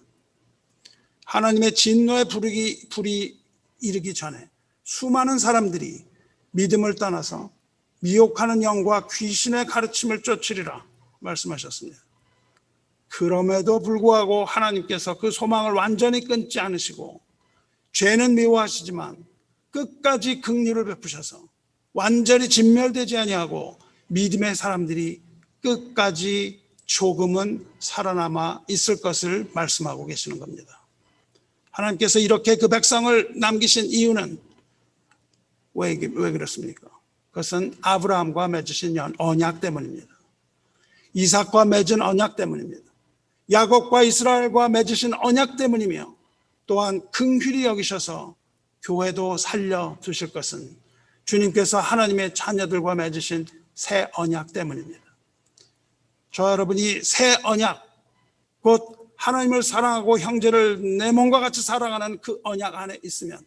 하나님의 진노의 불이 이르기 전에 수많은 사람들이 믿음을 떠나서 미혹하는 영과 귀신의 가르침을 쫓으리라 말씀하셨습니다. 그럼에도 불구하고 하나님께서 그 소망을 완전히 끊지 않으시고 죄는 미워하시지만 끝까지 긍휼을 베푸셔서 완전히 진멸되지 아니하고 믿음의 사람들이 끝까지 조금은 살아남아 있을 것을 말씀하고 계시는 겁니다. 하나님께서 이렇게 그 백성을 남기신 이유는 왜 그렇습니까? 그것은 아브라함과 맺으신 언약 때문입니다. 이삭과 맺은 언약 때문입니다. 야곱과 이스라엘과 맺으신 언약 때문이며 또한 긍휼히 여기셔서 교회도 살려두실 것은 주님께서 하나님의 자녀들과 맺으신 새 언약 때문입니다. 저와 여러분이 새 언약, 곧 하나님을 사랑하고 형제를 내 몸과 같이 사랑하는 그 언약 안에 있으면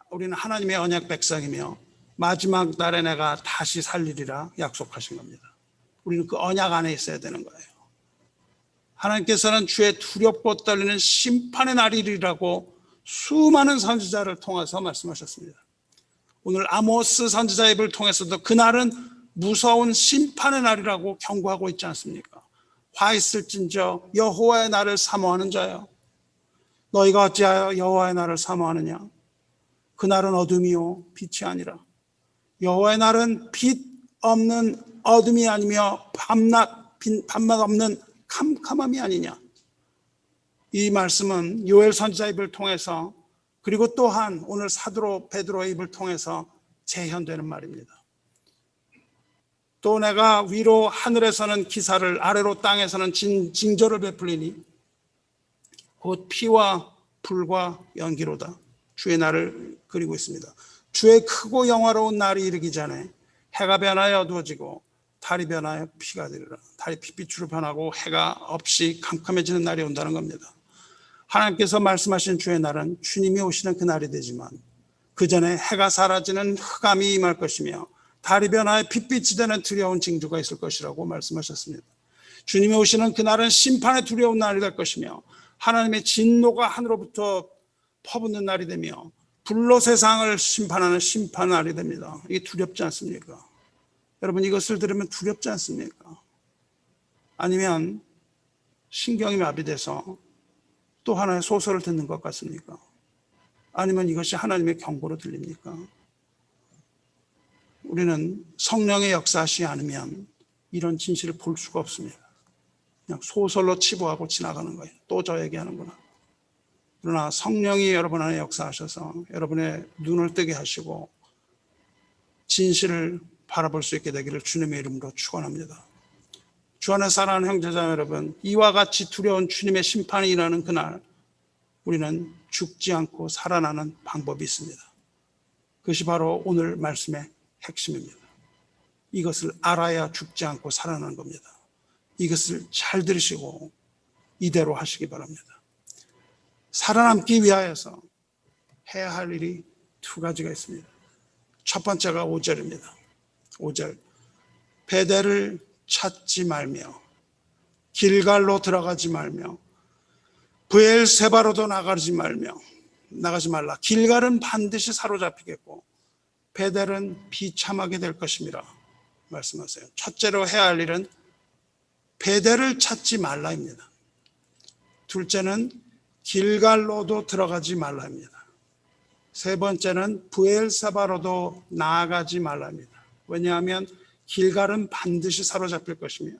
우리는 하나님의 언약 백성이며 마지막 날에 내가 다시 살리리라 약속하신 겁니다. 우리는 그 언약 안에 있어야 되는 거예요. 하나님께서는 주의 두렵고 떨리는 심판의 날이라고 수많은 선지자를 통해서 말씀하셨습니다. 오늘 아모스 선지자의 입을 통해서도 그날은 무서운 심판의 날이라고 경고하고 있지 않습니까? 화 있을진저 여호와의 날을 사모하는 자여, 너희가 어찌하여 여호와의 날을 사모하느냐? 그날은 어둠이요 빛이 아니라, 여호와의 날은 빛 없는 어둠이 아니며 밤낮 없는 캄캄함이 아니냐. 이 말씀은 요엘 선지자 입을 통해서, 그리고 또한 오늘 사도 베드로의 입을 통해서 재현되는 말입니다. 또 내가 위로 하늘에서는 기사를, 아래로 땅에서는 징조를 베풀리니 곧 피와 불과 연기로다. 주의 날을 그리고 있습니다. 주의 크고 영화로운 날이 이르기 전에 해가 변하여 어두워지고 달이 변하여 피가 되리라. 달이 핏빛으로 변하고 해가 없이 캄캄해지는 날이 온다는 겁니다. 하나님께서 말씀하신 주의 날은 주님이 오시는 그 날이 되지만 그 전에 해가 사라지는 흑암이 임할 것이며 달이 변하여 핏빛이 되는 두려운 징조가 있을 것이라고 말씀하셨습니다. 주님이 오시는 그 날은 심판의 두려운 날이 될 것이며 하나님의 진노가 하늘로부터 퍼붓는 날이 되며 불로 세상을 심판하는 심판 날이 됩니다. 이게 두렵지 않습니까? 여러분, 이것을 들으면 두렵지 않습니까? 아니면 신경이 마비돼서 또 하나의 소설을 듣는 것 같습니까? 아니면 이것이 하나님의 경고로 들립니까? 우리는 성령의 역사하시지 않으면 이런 진실을 볼 수가 없습니다. 그냥 소설로 치부하고 지나가는 거예요. 또 저 얘기하는구나. 그러나 성령이 여러분 안에 역사하셔서 여러분의 눈을 뜨게 하시고 진실을 바라볼 수 있게 되기를 주님의 이름으로 축원합니다. 주 안에 사랑하는 형제자 여러분, 이와 같이 두려운 주님의 심판이 일어나는 그날 우리는 죽지 않고 살아나는 방법이 있습니다. 그것이 바로 오늘 말씀의 핵심입니다. 이것을 알아야 죽지 않고 살아나는 겁니다. 이것을 잘 들으시고 이대로 하시기 바랍니다. 살아남기 위하여서 해야 할 일이 두 가지가 있습니다. 첫 번째가 5절입니다. 5절. 베델을 찾지 말며 길갈로 들어가지 말며 브엘세바로도 나가지 말라. 길갈은 반드시 사로잡히겠고 베델은 비참하게 될 것임이라 말씀하세요. 첫째로 해야 할 일은 베델을 찾지 말라입니다. 둘째는 길갈로도 들어가지 말라입니다. 세 번째는 브엘세바로도 나아가지 말라입니다. 왜냐하면 길갈은 반드시 사로잡힐 것이며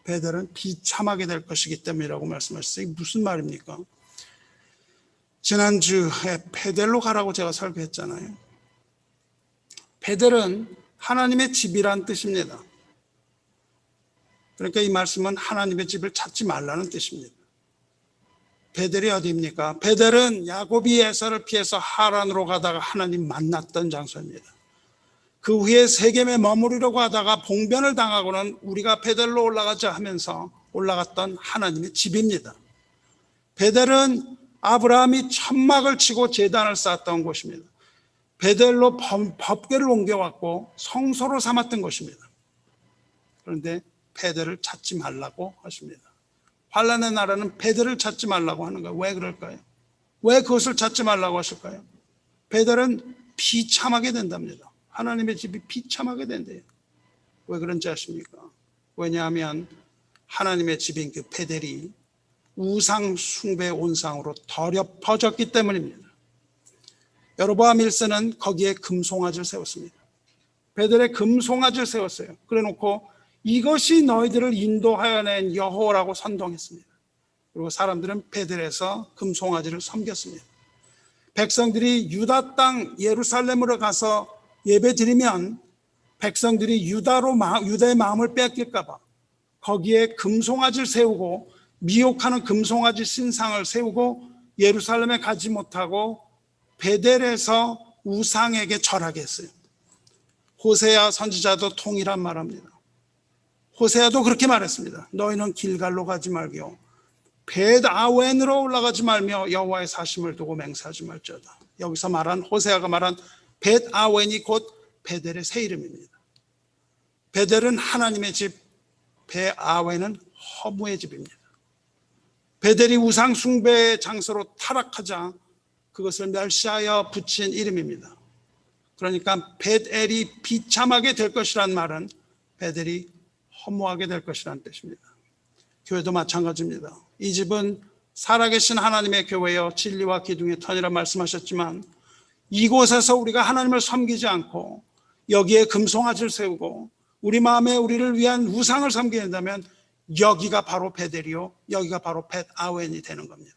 베델은 비참하게 될 것이기 때문이라고 말씀하셨어요. 이게 무슨 말입니까? 지난주에 베델로 가라고 제가 설교했잖아요. 베델은 하나님의 집이란 뜻입니다. 그러니까 이 말씀은 하나님의 집을 찾지 말라는 뜻입니다. 베델이 어디입니까? 베델은 야곱이 에사를 피해서 하란으로 가다가 하나님 만났던 장소입니다. 그 후에 세겜에 머무르려고 하다가 봉변을 당하고는 우리가 베델로 올라가자 하면서 올라갔던 하나님의 집입니다. 베델은 아브라함이 천막을 치고 제단을 쌓았던 곳입니다. 베델로 법궤를 옮겨왔고 성소로 삼았던 곳입니다. 그런데 베델을 찾지 말라고 하십니다. 환란의 나라는 베델을 찾지 말라고 하는 거예요. 왜 그럴까요? 왜 그것을 찾지 말라고 하실까요? 베델은 비참하게 된답니다. 하나님의 집이 비참하게 된대요. 왜 그런지 아십니까? 왜냐하면 하나님의 집인 그 베델이 우상 숭배 온상으로 더럽혀졌기 때문입니다. 여로보암 1세는 거기에 금송아지를 세웠습니다. 베델에 금송아지를 세웠어요. 그래놓고 이것이 너희들을 인도하여 낸 여호와라고 선동했습니다. 그리고 사람들은 베델에서 금송아지를 섬겼습니다. 백성들이 유다 땅 예루살렘으로 가서 예배 드리면 백성들이 유다의 마음을 뺏길까 봐 거기에 금송아지를 세우고 미혹하는 금송아지 신상을 세우고 예루살렘에 가지 못하고 베델에서 우상에게 절하게 했어요. 호세아 선지자도 동일한 말합니다. 호세아도 그렇게 말했습니다. 너희는 길갈로 가지 말고 벳아웬으로 올라가지 말며 여호와의 사심을 두고 맹세하지 말지어다. 여기서 말한 호세아가 말한 벳아웬이 곧 베델의 새 이름입니다. 베델은 하나님의 집, 벳아웬은 허무의 집입니다. 베델이 우상 숭배의 장소로 타락하자 그것을 멸시하여 붙인 이름입니다. 그러니까 벳엘이 비참하게 될 것이란 말은 베델이 허무하게 될 것이라는 뜻입니다. 교회도 마찬가지입니다. 이 집은 살아계신 하나님의 교회여 진리와 기둥의 터이라 말씀하셨지만 이곳에서 우리가 하나님을 섬기지 않고 여기에 금송아지를 세우고 우리 마음에 우리를 위한 우상을 섬기게 된다면 여기가 바로 베델이요 여기가 바로 벳아웬이 되는 겁니다.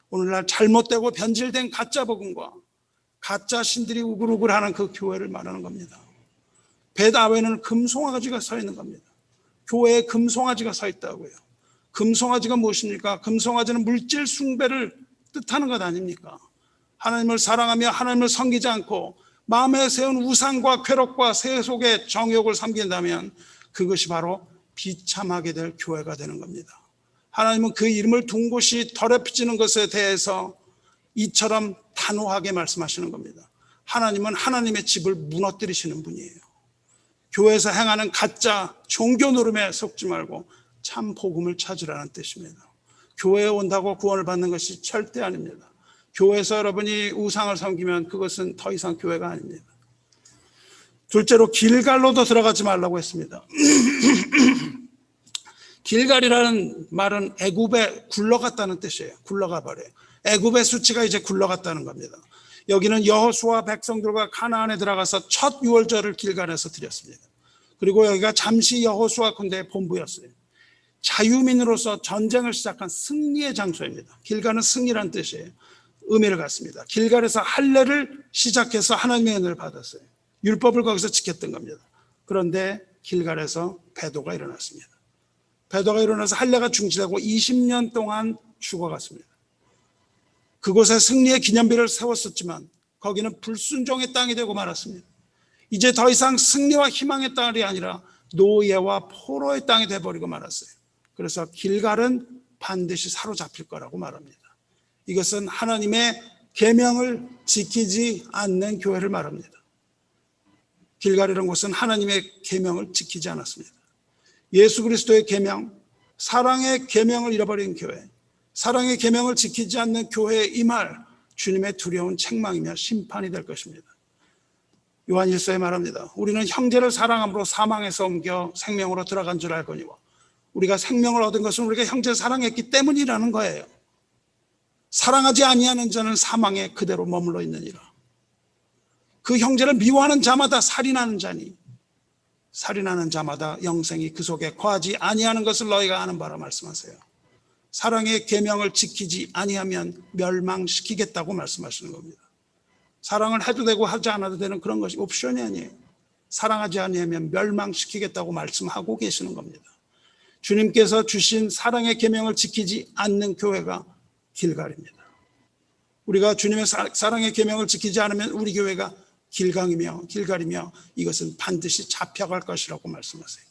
오늘날 잘못되고 변질된 가짜 복음과 가짜 신들이 우글우글하는 그 교회를 말하는 겁니다. 벳아웬은 금송아지가 서 있는 겁니다. 교회에 금송아지가 서 있다고요. 금송아지가 무엇입니까? 금송아지는 물질 숭배를 뜻하는 것 아닙니까? 하나님을 사랑하며 하나님을 섬기지 않고 마음에 세운 우상과 쾌락과 세속의 정욕을 섬긴다면 그것이 바로 비참하게 될 교회가 되는 겁니다. 하나님은 그 이름을 둔 곳이 더럽혀지는 것에 대해서 이처럼 단호하게 말씀하시는 겁니다. 하나님은 하나님의 집을 무너뜨리시는 분이에요. 교회에서 행하는 가짜 종교 노름에 속지 말고 참 복음을 찾으라는 뜻입니다. 교회에 온다고 구원을 받는 것이 절대 아닙니다. 교회에서 여러분이 우상을 섬기면 그것은 더 이상 교회가 아닙니다. 둘째로 길갈로도 들어가지 말라고 했습니다. 길갈이라는 말은 애굽에 굴러갔다는 뜻이에요. 굴러가 버려요. 애굽의 수치가 이제 굴러갔다는 겁니다. 여기는 여호수아 백성들과 가나안에 들어가서 첫 유월절을 길갈에서 드렸습니다. 그리고 여기가 잠시 여호수아 군대의 본부였어요. 자유민으로서 전쟁을 시작한 승리의 장소입니다. 길갈은 승리란 뜻이에요. 의미를 갖습니다. 길갈에서 할례를 시작해서 하나님의 은혜를 받았어요. 율법을 거기서 지켰던 겁니다. 그런데 길갈에서 배도가 일어났습니다. 배도가 일어나서 할례가 중지되고 20년 동안 죽어갔습니다. 그곳에 승리의 기념비를 세웠었지만 거기는 불순종의 땅이 되고 말았습니다. 이제 더 이상 승리와 희망의 땅이 아니라 노예와 포로의 땅이 돼버리고 말았어요. 그래서 길갈은 반드시 사로잡힐 거라고 말합니다. 이것은 하나님의 계명을 지키지 않는 교회를 말합니다. 길갈이라는 곳은 하나님의 계명을 지키지 않았습니다. 예수 그리스도의 계명, 사랑의 계명을 잃어버린 교회, 사랑의 계명을 지키지 않는 교회의 이 말, 주님의 두려운 책망이며 심판이 될 것입니다. 요한 1서에 말합니다. 우리는 형제를 사랑함으로 사망에서 옮겨 생명으로 들어간 줄 알거니와 우리가 생명을 얻은 것은 우리가 형제를 사랑했기 때문이라는 거예요. 사랑하지 아니하는 자는 사망에 그대로 머물러 있느니라. 그 형제를 미워하는 자마다 살인하는 자니 살인하는 자마다 영생이 그 속에 거하지 아니하는 것을 너희가 아는 바라 말씀하세요. 사랑의 계명을 지키지 아니하면 멸망시키겠다고 말씀하시는 겁니다. 사랑을 해도 되고 하지 않아도 되는 그런 것이 옵션이 아니에요. 사랑하지 아니하면 멸망시키겠다고 말씀하고 계시는 겁니다. 주님께서 주신 사랑의 계명을 지키지 않는 교회가 길갈입니다. 우리가 주님의 사랑의 계명을 지키지 않으면 우리 교회가 길갈이며 이것은 반드시 잡혀갈 것이라고 말씀하세요.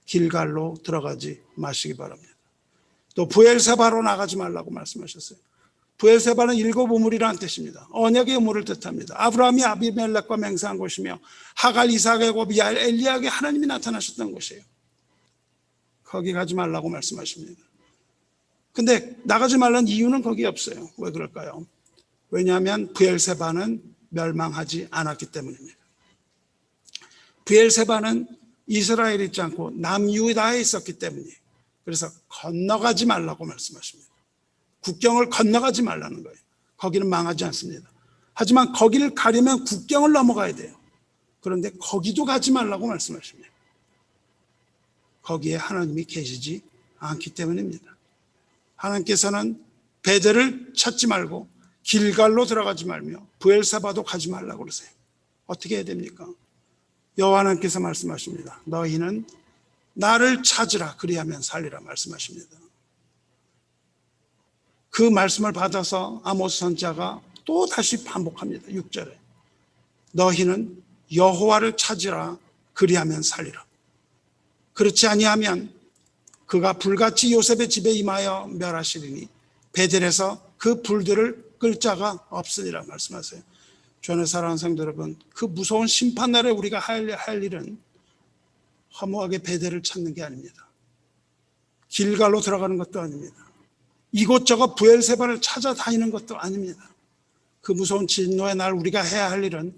길갈로 들어가지 마시기 바랍니다. 또 브엘세바로 나가지 말라고 말씀하셨어요. 브엘세바는 일곱 우물이라는 뜻입니다. 언약의 우물을 뜻합니다. 아브라함이 아비멜렉과 맹세한 곳이며 하갈, 이삭, 야곱, 엘리야에게 하나님이 나타나셨던 곳이에요. 거기 가지 말라고 말씀하십니다. 근데 나가지 말라는 이유는 거기 없어요. 왜 그럴까요? 왜냐하면 브엘세바는 멸망하지 않았기 때문입니다. 브엘세바는 이스라엘에 있지 않고 남유다에 있었기 때문이에요. 그래서 건너가지 말라고 말씀하십니다. 국경을 건너가지 말라는 거예요. 거기는 망하지 않습니다. 하지만 거기를 가려면 국경을 넘어가야 돼요. 그런데 거기도 가지 말라고 말씀하십니다. 거기에 하나님이 계시지 않기 때문입니다. 하나님께서는 베델을 찾지 말고 길갈로 들어가지 말며 브엘세바도 가지 말라고 그러세요. 어떻게 해야 됩니까? 여호와 하나님께서 말씀하십니다. 너희는 나를 찾으라 그리하면 살리라 말씀하십니다. 그 말씀을 받아서 아모스 선지자가 또 다시 반복합니다. 6절에 너희는 여호와를 찾으라 그리하면 살리라. 그렇지 아니하면 그가 불같이 요셉의 집에 임하여 멸하시리니 베델에서 그 불들을 끌 자가 없으리라 말씀하세요. 주 안에 사랑하는 성도 여러분, 그 무서운 심판날에 우리가 할 일은 허무하게 베델을 찾는 게 아닙니다. 길갈로 들어가는 것도 아닙니다. 이곳저곳 브엘세바를 찾아다니는 것도 아닙니다. 그 무서운 진노의 날 우리가 해야 할 일은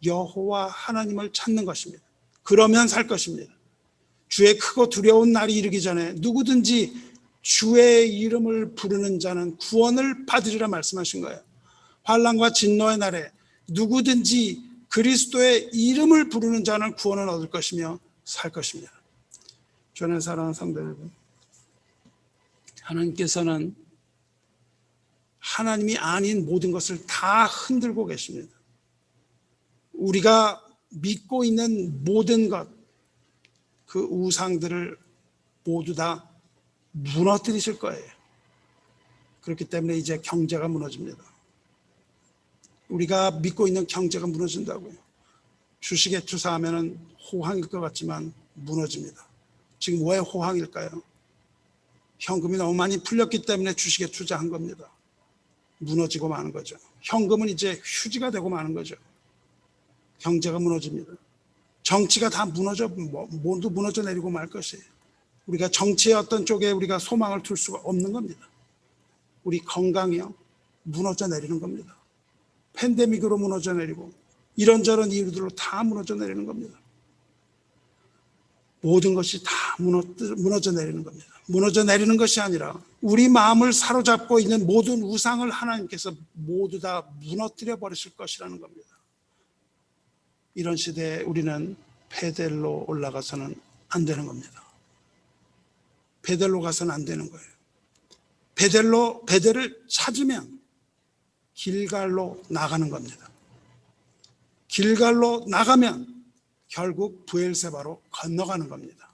여호와 하나님을 찾는 것입니다. 그러면 살 것입니다. 주의 크고 두려운 날이 이르기 전에 누구든지 주의 이름을 부르는 자는 구원을 받으리라 말씀하신 거예요. 환난과 진노의 날에 누구든지 그리스도의 이름을 부르는 자는 구원을 얻을 것이며 살 것입니다. 주의 사랑하는 성도 여러분, 하나님께서는 하나님이 아닌 모든 것을 다 흔들고 계십니다. 우리가 믿고 있는 모든 것, 그 우상들을 모두 다 무너뜨리실 거예요. 그렇기 때문에 이제 경제가 무너집니다. 우리가 믿고 있는 경제가 무너진다고요. 주식에 투자하면 호황일 것 같지만 무너집니다. 지금 왜 호황일까요? 현금이 너무 많이 풀렸기 때문에 주식에 투자한 겁니다. 무너지고 마는 거죠. 현금은 이제 휴지가 되고 마는 거죠. 경제가 무너집니다. 정치가 다 모두 무너져 내리고 말 것이에요. 우리가 정치의 어떤 쪽에 우리가 소망을 둘 수가 없는 겁니다. 우리 건강이요, 무너져 내리는 겁니다. 팬데믹으로 무너져 내리고 이런저런 이유들로 다 무너져 내리는 겁니다. 모든 것이 다 무너져 내리는 겁니다. 무너져 내리는 것이 아니라 우리 마음을 사로잡고 있는 모든 우상을 하나님께서 모두 다 무너뜨려 버리실 것이라는 겁니다. 이런 시대에 우리는 베델로 올라가서는 안 되는 겁니다. 베델로 가서는 안 되는 거예요. 베델을 찾으면 길갈로 나가는 겁니다. 길갈로 나가면 결국 브엘세바로 건너가는 겁니다.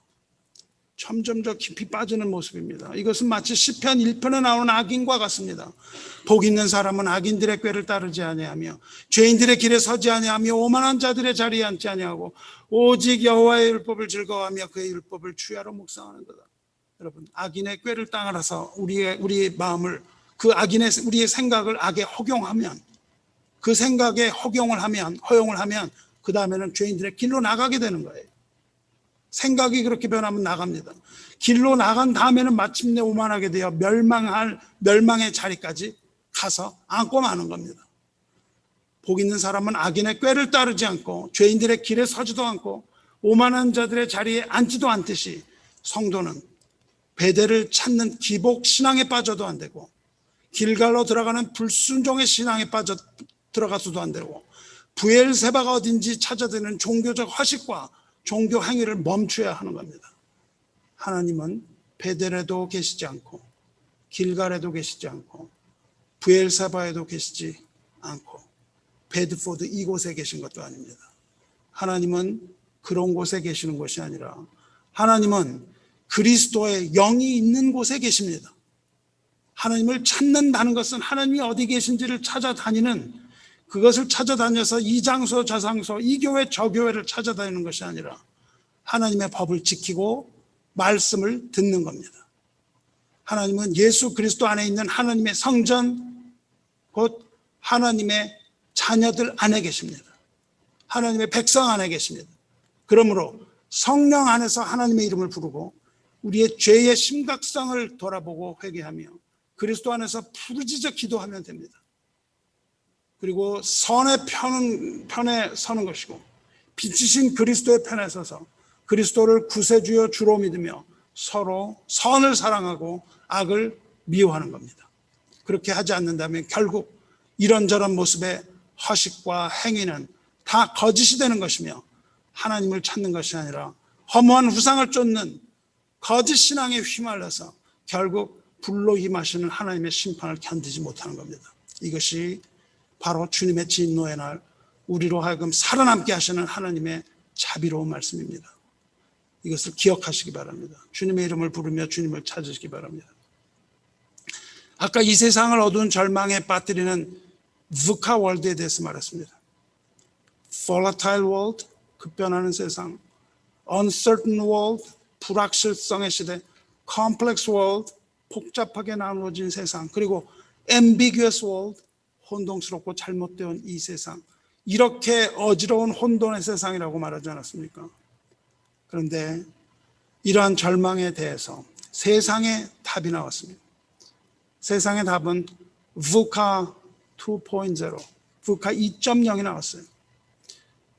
점점 더 깊이 빠지는 모습입니다. 이것은 마치 시편 1편에 나오는 악인과 같습니다. 복 있는 사람은 악인들의 꾀를 따르지 아니하며 죄인들의 길에 서지 아니하며 오만한 자들의 자리에 앉지 아니하고 오직 여호와의 율법을 즐거워하며 그의 율법을 주야로 묵상하는 거다. 여러분, 악인의 꾀를 따라서 우리의 마음을, 그 악인의 우리의 생각을 악에 허용하면, 그 생각에 허용을 하면 그 다음에는 죄인들의 길로 나가게 되는 거예요. 생각이 그렇게 변하면 나갑니다. 길로 나간 다음에는 마침내 오만하게 되어 멸망의 자리까지 가서 앉고 마는 겁니다. 복 있는 사람은 악인의 꾀를 따르지 않고 죄인들의 길에 서지도 않고 오만한 자들의 자리에 앉지도 않듯이 성도는 베델을 찾는 기복 신앙에 빠져도 안 되고 길갈로 들어가는 불순종의 신앙에 빠져 들어가서도 안 되고 브엘세바가 어딘지 찾아드는 종교적 허식과 종교 행위를 멈춰야 하는 겁니다. 하나님은 베델에도 계시지 않고 길갈에도 계시지 않고 브엘세바에도 계시지 않고 베드포드 이곳에 계신 것도 아닙니다. 하나님은 그런 곳에 계시는 것이 아니라 하나님은 그리스도의 영이 있는 곳에 계십니다. 하나님을 찾는다는 것은 하나님이 어디 계신지를 찾아다니는, 그것을 찾아다녀서 이 장소 저 장소 이 교회 저 교회를 찾아다니는 것이 아니라 하나님의 법을 지키고 말씀을 듣는 겁니다. 하나님은 예수 그리스도 안에 있는 하나님의 성전, 곧 하나님의 자녀들 안에 계십니다. 하나님의 백성 안에 계십니다. 그러므로 성령 안에서 하나님의 이름을 부르고 우리의 죄의 심각성을 돌아보고 회개하며 그리스도 안에서 부르짖어 기도하면 됩니다. 그리고 선의 편에 서는 것이고 빛이신 그리스도의 편에 서서 그리스도를 구세주여 주로 믿으며 서로 선을 사랑하고 악을 미워하는 겁니다. 그렇게 하지 않는다면 결국 이런저런 모습의 허식과 행위는 다 거짓이 되는 것이며 하나님을 찾는 것이 아니라 허무한 후상을 쫓는 거짓 신앙에 휘말려서 결국 불로 임하시는 하나님의 심판을 견디지 못하는 겁니다. 이것이 바로 주님의 진노의 날 우리로 하여금 살아남게 하시는 하나님의 자비로운 말씀입니다. 이것을 기억하시기 바랍니다. 주님의 이름을 부르며 주님을 찾으시기 바랍니다. 아까 이 세상을 어두운 절망에 빠뜨리는 VUCA 월드에 대해서 말했습니다. Volatile world, 급변하는 세상, Uncertain world, 불확실성의 시대, Complex world, 복잡하게 나누어진 세상, 그리고 Ambiguous world, 혼동스럽고 잘못된 이 세상, 이렇게 어지러운 혼돈의 세상이라고 말하지 않았습니까? 그런데 이러한 절망에 대해서 세상의 답이 나왔습니다. 세상의 답은 VUCA 2.0, VUCA 2.0이 나왔어요.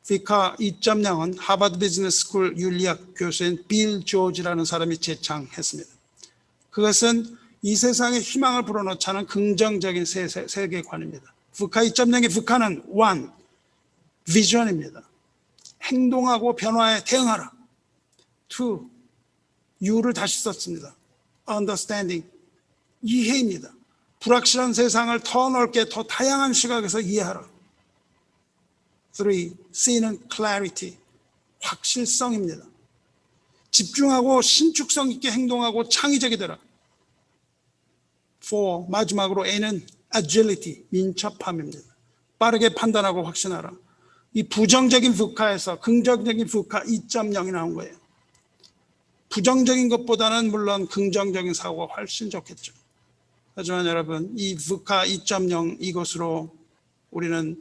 VUCA 2.0은 하버드 비즈니스 스쿨 윤리학 교수인 빌 조지라는 사람이 제창했습니다. 그것은 이 세상에 희망을 불어넣자는 긍정적인 세계관입니다. VUCA 2.0의 VUCA는 1. 비전입니다. 행동하고 변화에 대응하라. 2. U를 다시 썼습니다. Understanding. 이해입니다. 불확실한 세상을 더 넓게 더 다양한 시각에서 이해하라. 3. C는 clarity. 확실성입니다. 집중하고 신축성 있게 행동하고 창의적이 되라. 4. 마지막으로 A는 agility, 민첩함입니다. 빠르게 판단하고 확신하라. 이 부정적인 VUCA에서 긍정적인 VUCA 2.0이 나온 거예요. 부정적인 것보다는 물론 긍정적인 사고가 훨씬 좋겠죠. 하지만 여러분, 이 VUCA 2.0 이것으로 우리는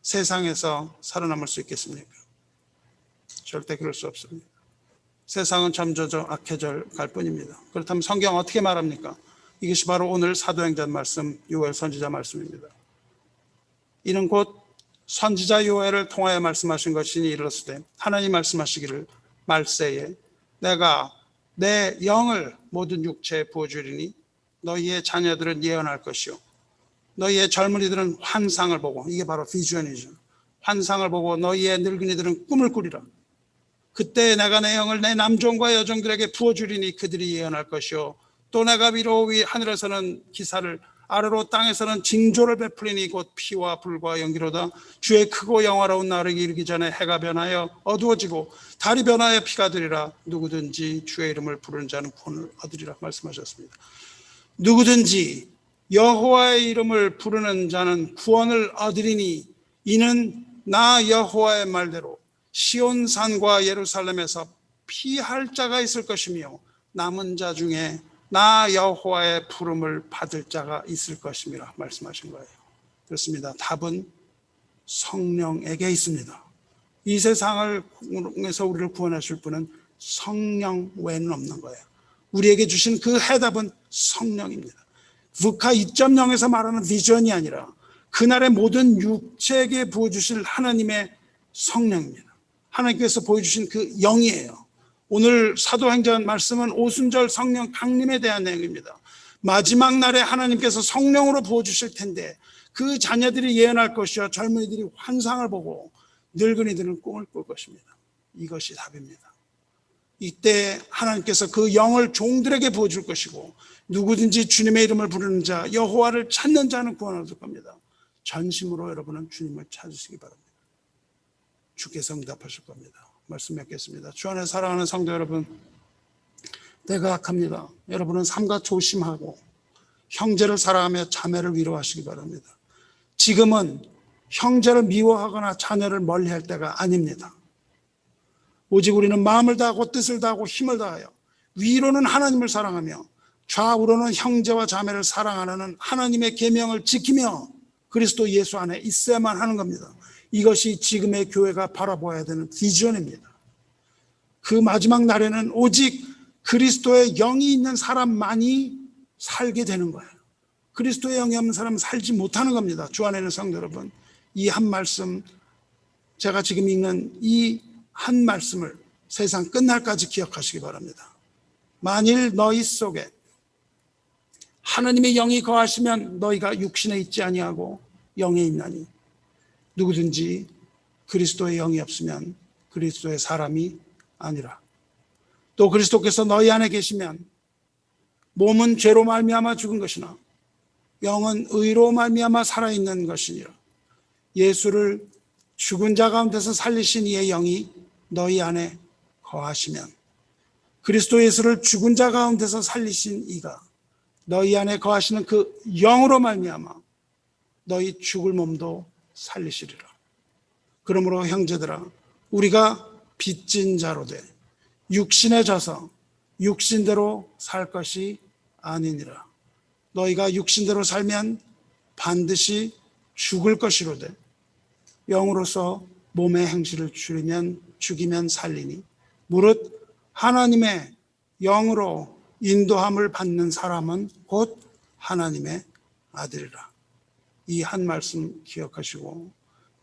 세상에서 살아남을 수 있겠습니까? 절대 그럴 수 없습니다. 세상은 점점 악해져 갈 뿐입니다. 그렇다면 성경 어떻게 말합니까? 이것이 바로 오늘 사도행전 말씀, 요엘 선지자 말씀입니다. 이는 곧 선지자 요엘을 통하여 말씀하신 것이니 이르렀으되 하나님 말씀하시기를 말세에 내가 내 영을 모든 육체에 부어주리니 너희의 자녀들은 예언할 것이요 너희의 젊은이들은 환상을 보고, 이게 바로 비전이죠. 환상을 보고 너희의 늙은이들은 꿈을 꾸리라. 그때 내가 내 영을 내 남종과 여종들에게 부어주리니 그들이 예언할 것이요 또 내가 위로 하늘에서는 기사를 아래로 땅에서는 징조를 베풀리니 곧 피와 불과 연기로다. 주의 크고 영화로운 날이 이르기 전에 해가 변하여 어두워지고 달이 변하여 피가 되리라. 누구든지 주의 이름을 부르는 자는 구원을 얻으리라 말씀하셨습니다. 누구든지 여호와의 이름을 부르는 자는 구원을 얻으리니 이는 나 여호와의 말대로 시온산과 예루살렘에서 피할 자가 있을 것이며 남은 자 중에 나 여호와의 부름을 받을 자가 있을 것임이라 말씀하신 거예요. 그렇습니다. 답은 성령에게 있습니다. 이 세상을 통해서 우리를 구원하실 분은 성령 외에는 없는 거예요. 우리에게 주신 그 해답은 성령입니다. VUCA 2.0에서 말하는 비전이 아니라 그날의 모든 육체에게 부어주실 하나님의 성령입니다. 하나님께서 보여주신 그 영이에요. 오늘 사도행전 말씀은 오순절 성령 강림에 대한 내용입니다. 마지막 날에 하나님께서 성령으로 부어주실 텐데 그 자녀들이 예언할 것이요 젊은이들이 환상을 보고 늙은이들은 꿈을 꿀 것입니다. 이것이 답입니다. 이때 하나님께서 그 영을 종들에게 부어줄 것이고 누구든지 주님의 이름을 부르는 자 여호와를 찾는 자는 구원을 얻을 겁니다. 전심으로 여러분은 주님을 찾으시기 바랍니다. 주께서 응답하실 겁니다. 말씀 맺겠습니다. 주 안에 사랑하는 성도 여러분, 때가 악합니다. 여러분은 삼가 조심하고 형제를 사랑하며 자매를 위로하시기 바랍니다. 지금은 형제를 미워하거나 자녀를 멀리할 때가 아닙니다. 오직 우리는 마음을 다하고 뜻을 다하고 힘을 다하여 위로는 하나님을 사랑하며 좌우로는 형제와 자매를 사랑하는 하나님의 계명을 지키며 그리스도 예수 안에 있어야만 하는 겁니다. 이것이 지금의 교회가 바라봐야 되는 비전입니다. 그 마지막 날에는 오직 그리스도의 영이 있는 사람만이 살게 되는 거예요. 그리스도의 영이 없는 사람은 살지 못하는 겁니다. 주 안에 있는 성도 여러분, 이 한 말씀, 제가 지금 읽는 이 한 말씀을 세상 끝날까지 기억하시기 바랍니다. 만일 너희 속에 하나님의 영이 거하시면 너희가 육신에 있지 아니하고 영에 있나니 누구든지 그리스도의 영이 없으면 그리스도의 사람이 아니라. 또 그리스도께서 너희 안에 계시면 몸은 죄로 말미암아 죽은 것이나 영은 의로 말미암아 살아있는 것이니라. 예수를 죽은 자 가운데서 살리신 이의 영이 너희 안에 거하시면 그리스도 예수를 죽은 자 가운데서 살리신 이가 너희 안에 거하시는 그 영으로 말미암아 너희 죽을 몸도 살리시리라. 그러므로 형제들아, 우리가 빚진 자로 돼 육신에 져서 육신대로 살 것이 아니니라. 너희가 육신대로 살면 반드시 죽을 것이로되 영으로서 몸의 행실을 죽이면 살리니 무릇 하나님의 영으로 인도함을 받는 사람은 곧 하나님의 아들이라. 이 한 말씀 기억하시고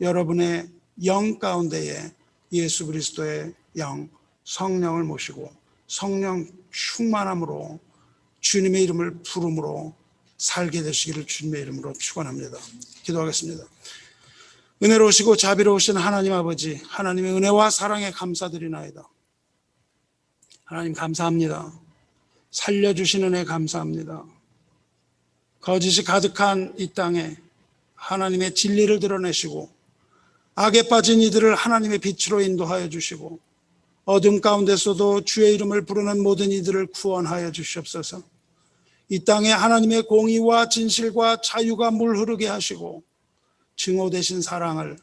여러분의 영 가운데에 예수 그리스도의 영 성령을 모시고 성령 충만함으로 주님의 이름을 부름으로 살게 되시기를 주님의 이름으로 축원합니다. 기도하겠습니다. 은혜로우시고 자비로우신 하나님 아버지, 하나님의 은혜와 사랑에 감사드리나이다. 하나님 감사합니다. 살려주신 은혜 감사합니다. 거짓이 가득한 이 땅에 하나님의 진리를 드러내시고 악에 빠진 이들을 하나님의 빛으로 인도하여 주시고 어둠 가운데서도 주의 이름을 부르는 모든 이들을 구원하여 주시옵소서. 이 땅에 하나님의 공의와 진실과 자유가 물 흐르게 하시고 증오 대신 사랑을,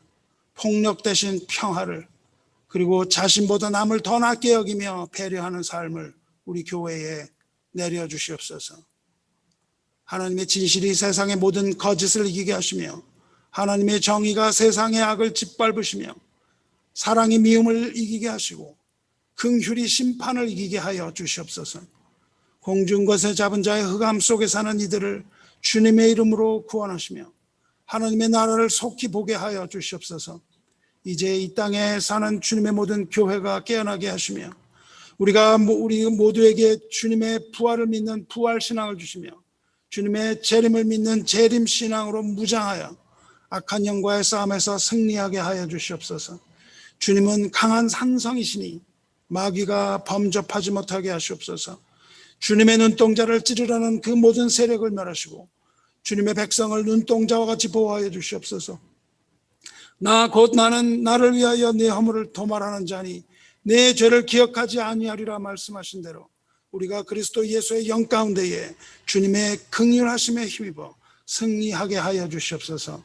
폭력 대신 평화를, 그리고 자신보다 남을 더 낫게 여기며 배려하는 삶을 우리 교회에 내려주시옵소서. 하나님의 진실이 세상의 모든 거짓을 이기게 하시며 하나님의 정의가 세상의 악을 짓밟으시며 사랑이 미움을 이기게 하시고 긍휼이 심판을 이기게 하여 주시옵소서. 공중 것에 잡은 자의 흑암 속에 사는 이들을 주님의 이름으로 구원하시며 하나님의 나라를 속히 보게 하여 주시옵소서. 이제 이 땅에 사는 주님의 모든 교회가 깨어나게 하시며 우리 모두에게 주님의 부활을 믿는 부활신앙을 주시며 주님의 재림을 믿는 재림신앙으로 무장하여 악한 영과의 싸움에서 승리하게 하여 주시옵소서. 주님은 강한 산성이시니 마귀가 범접하지 못하게 하시옵소서. 주님의 눈동자를 찌르라는 그 모든 세력을 멸하시고 주님의 백성을 눈동자와 같이 보호하여 주시옵소서. 나 곧 나는 나를 위하여 내 허물을 도말하는 자니 내 죄를 기억하지 아니하리라 말씀하신 대로 우리가 그리스도 예수의 영 가운데에 주님의 긍휼하심에 힘입어 승리하게 하여 주시옵소서.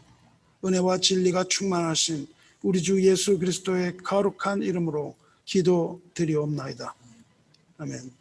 은혜와 진리가 충만하신 우리 주 예수 그리스도의 거룩한 이름으로 기도드리옵나이다. 아멘.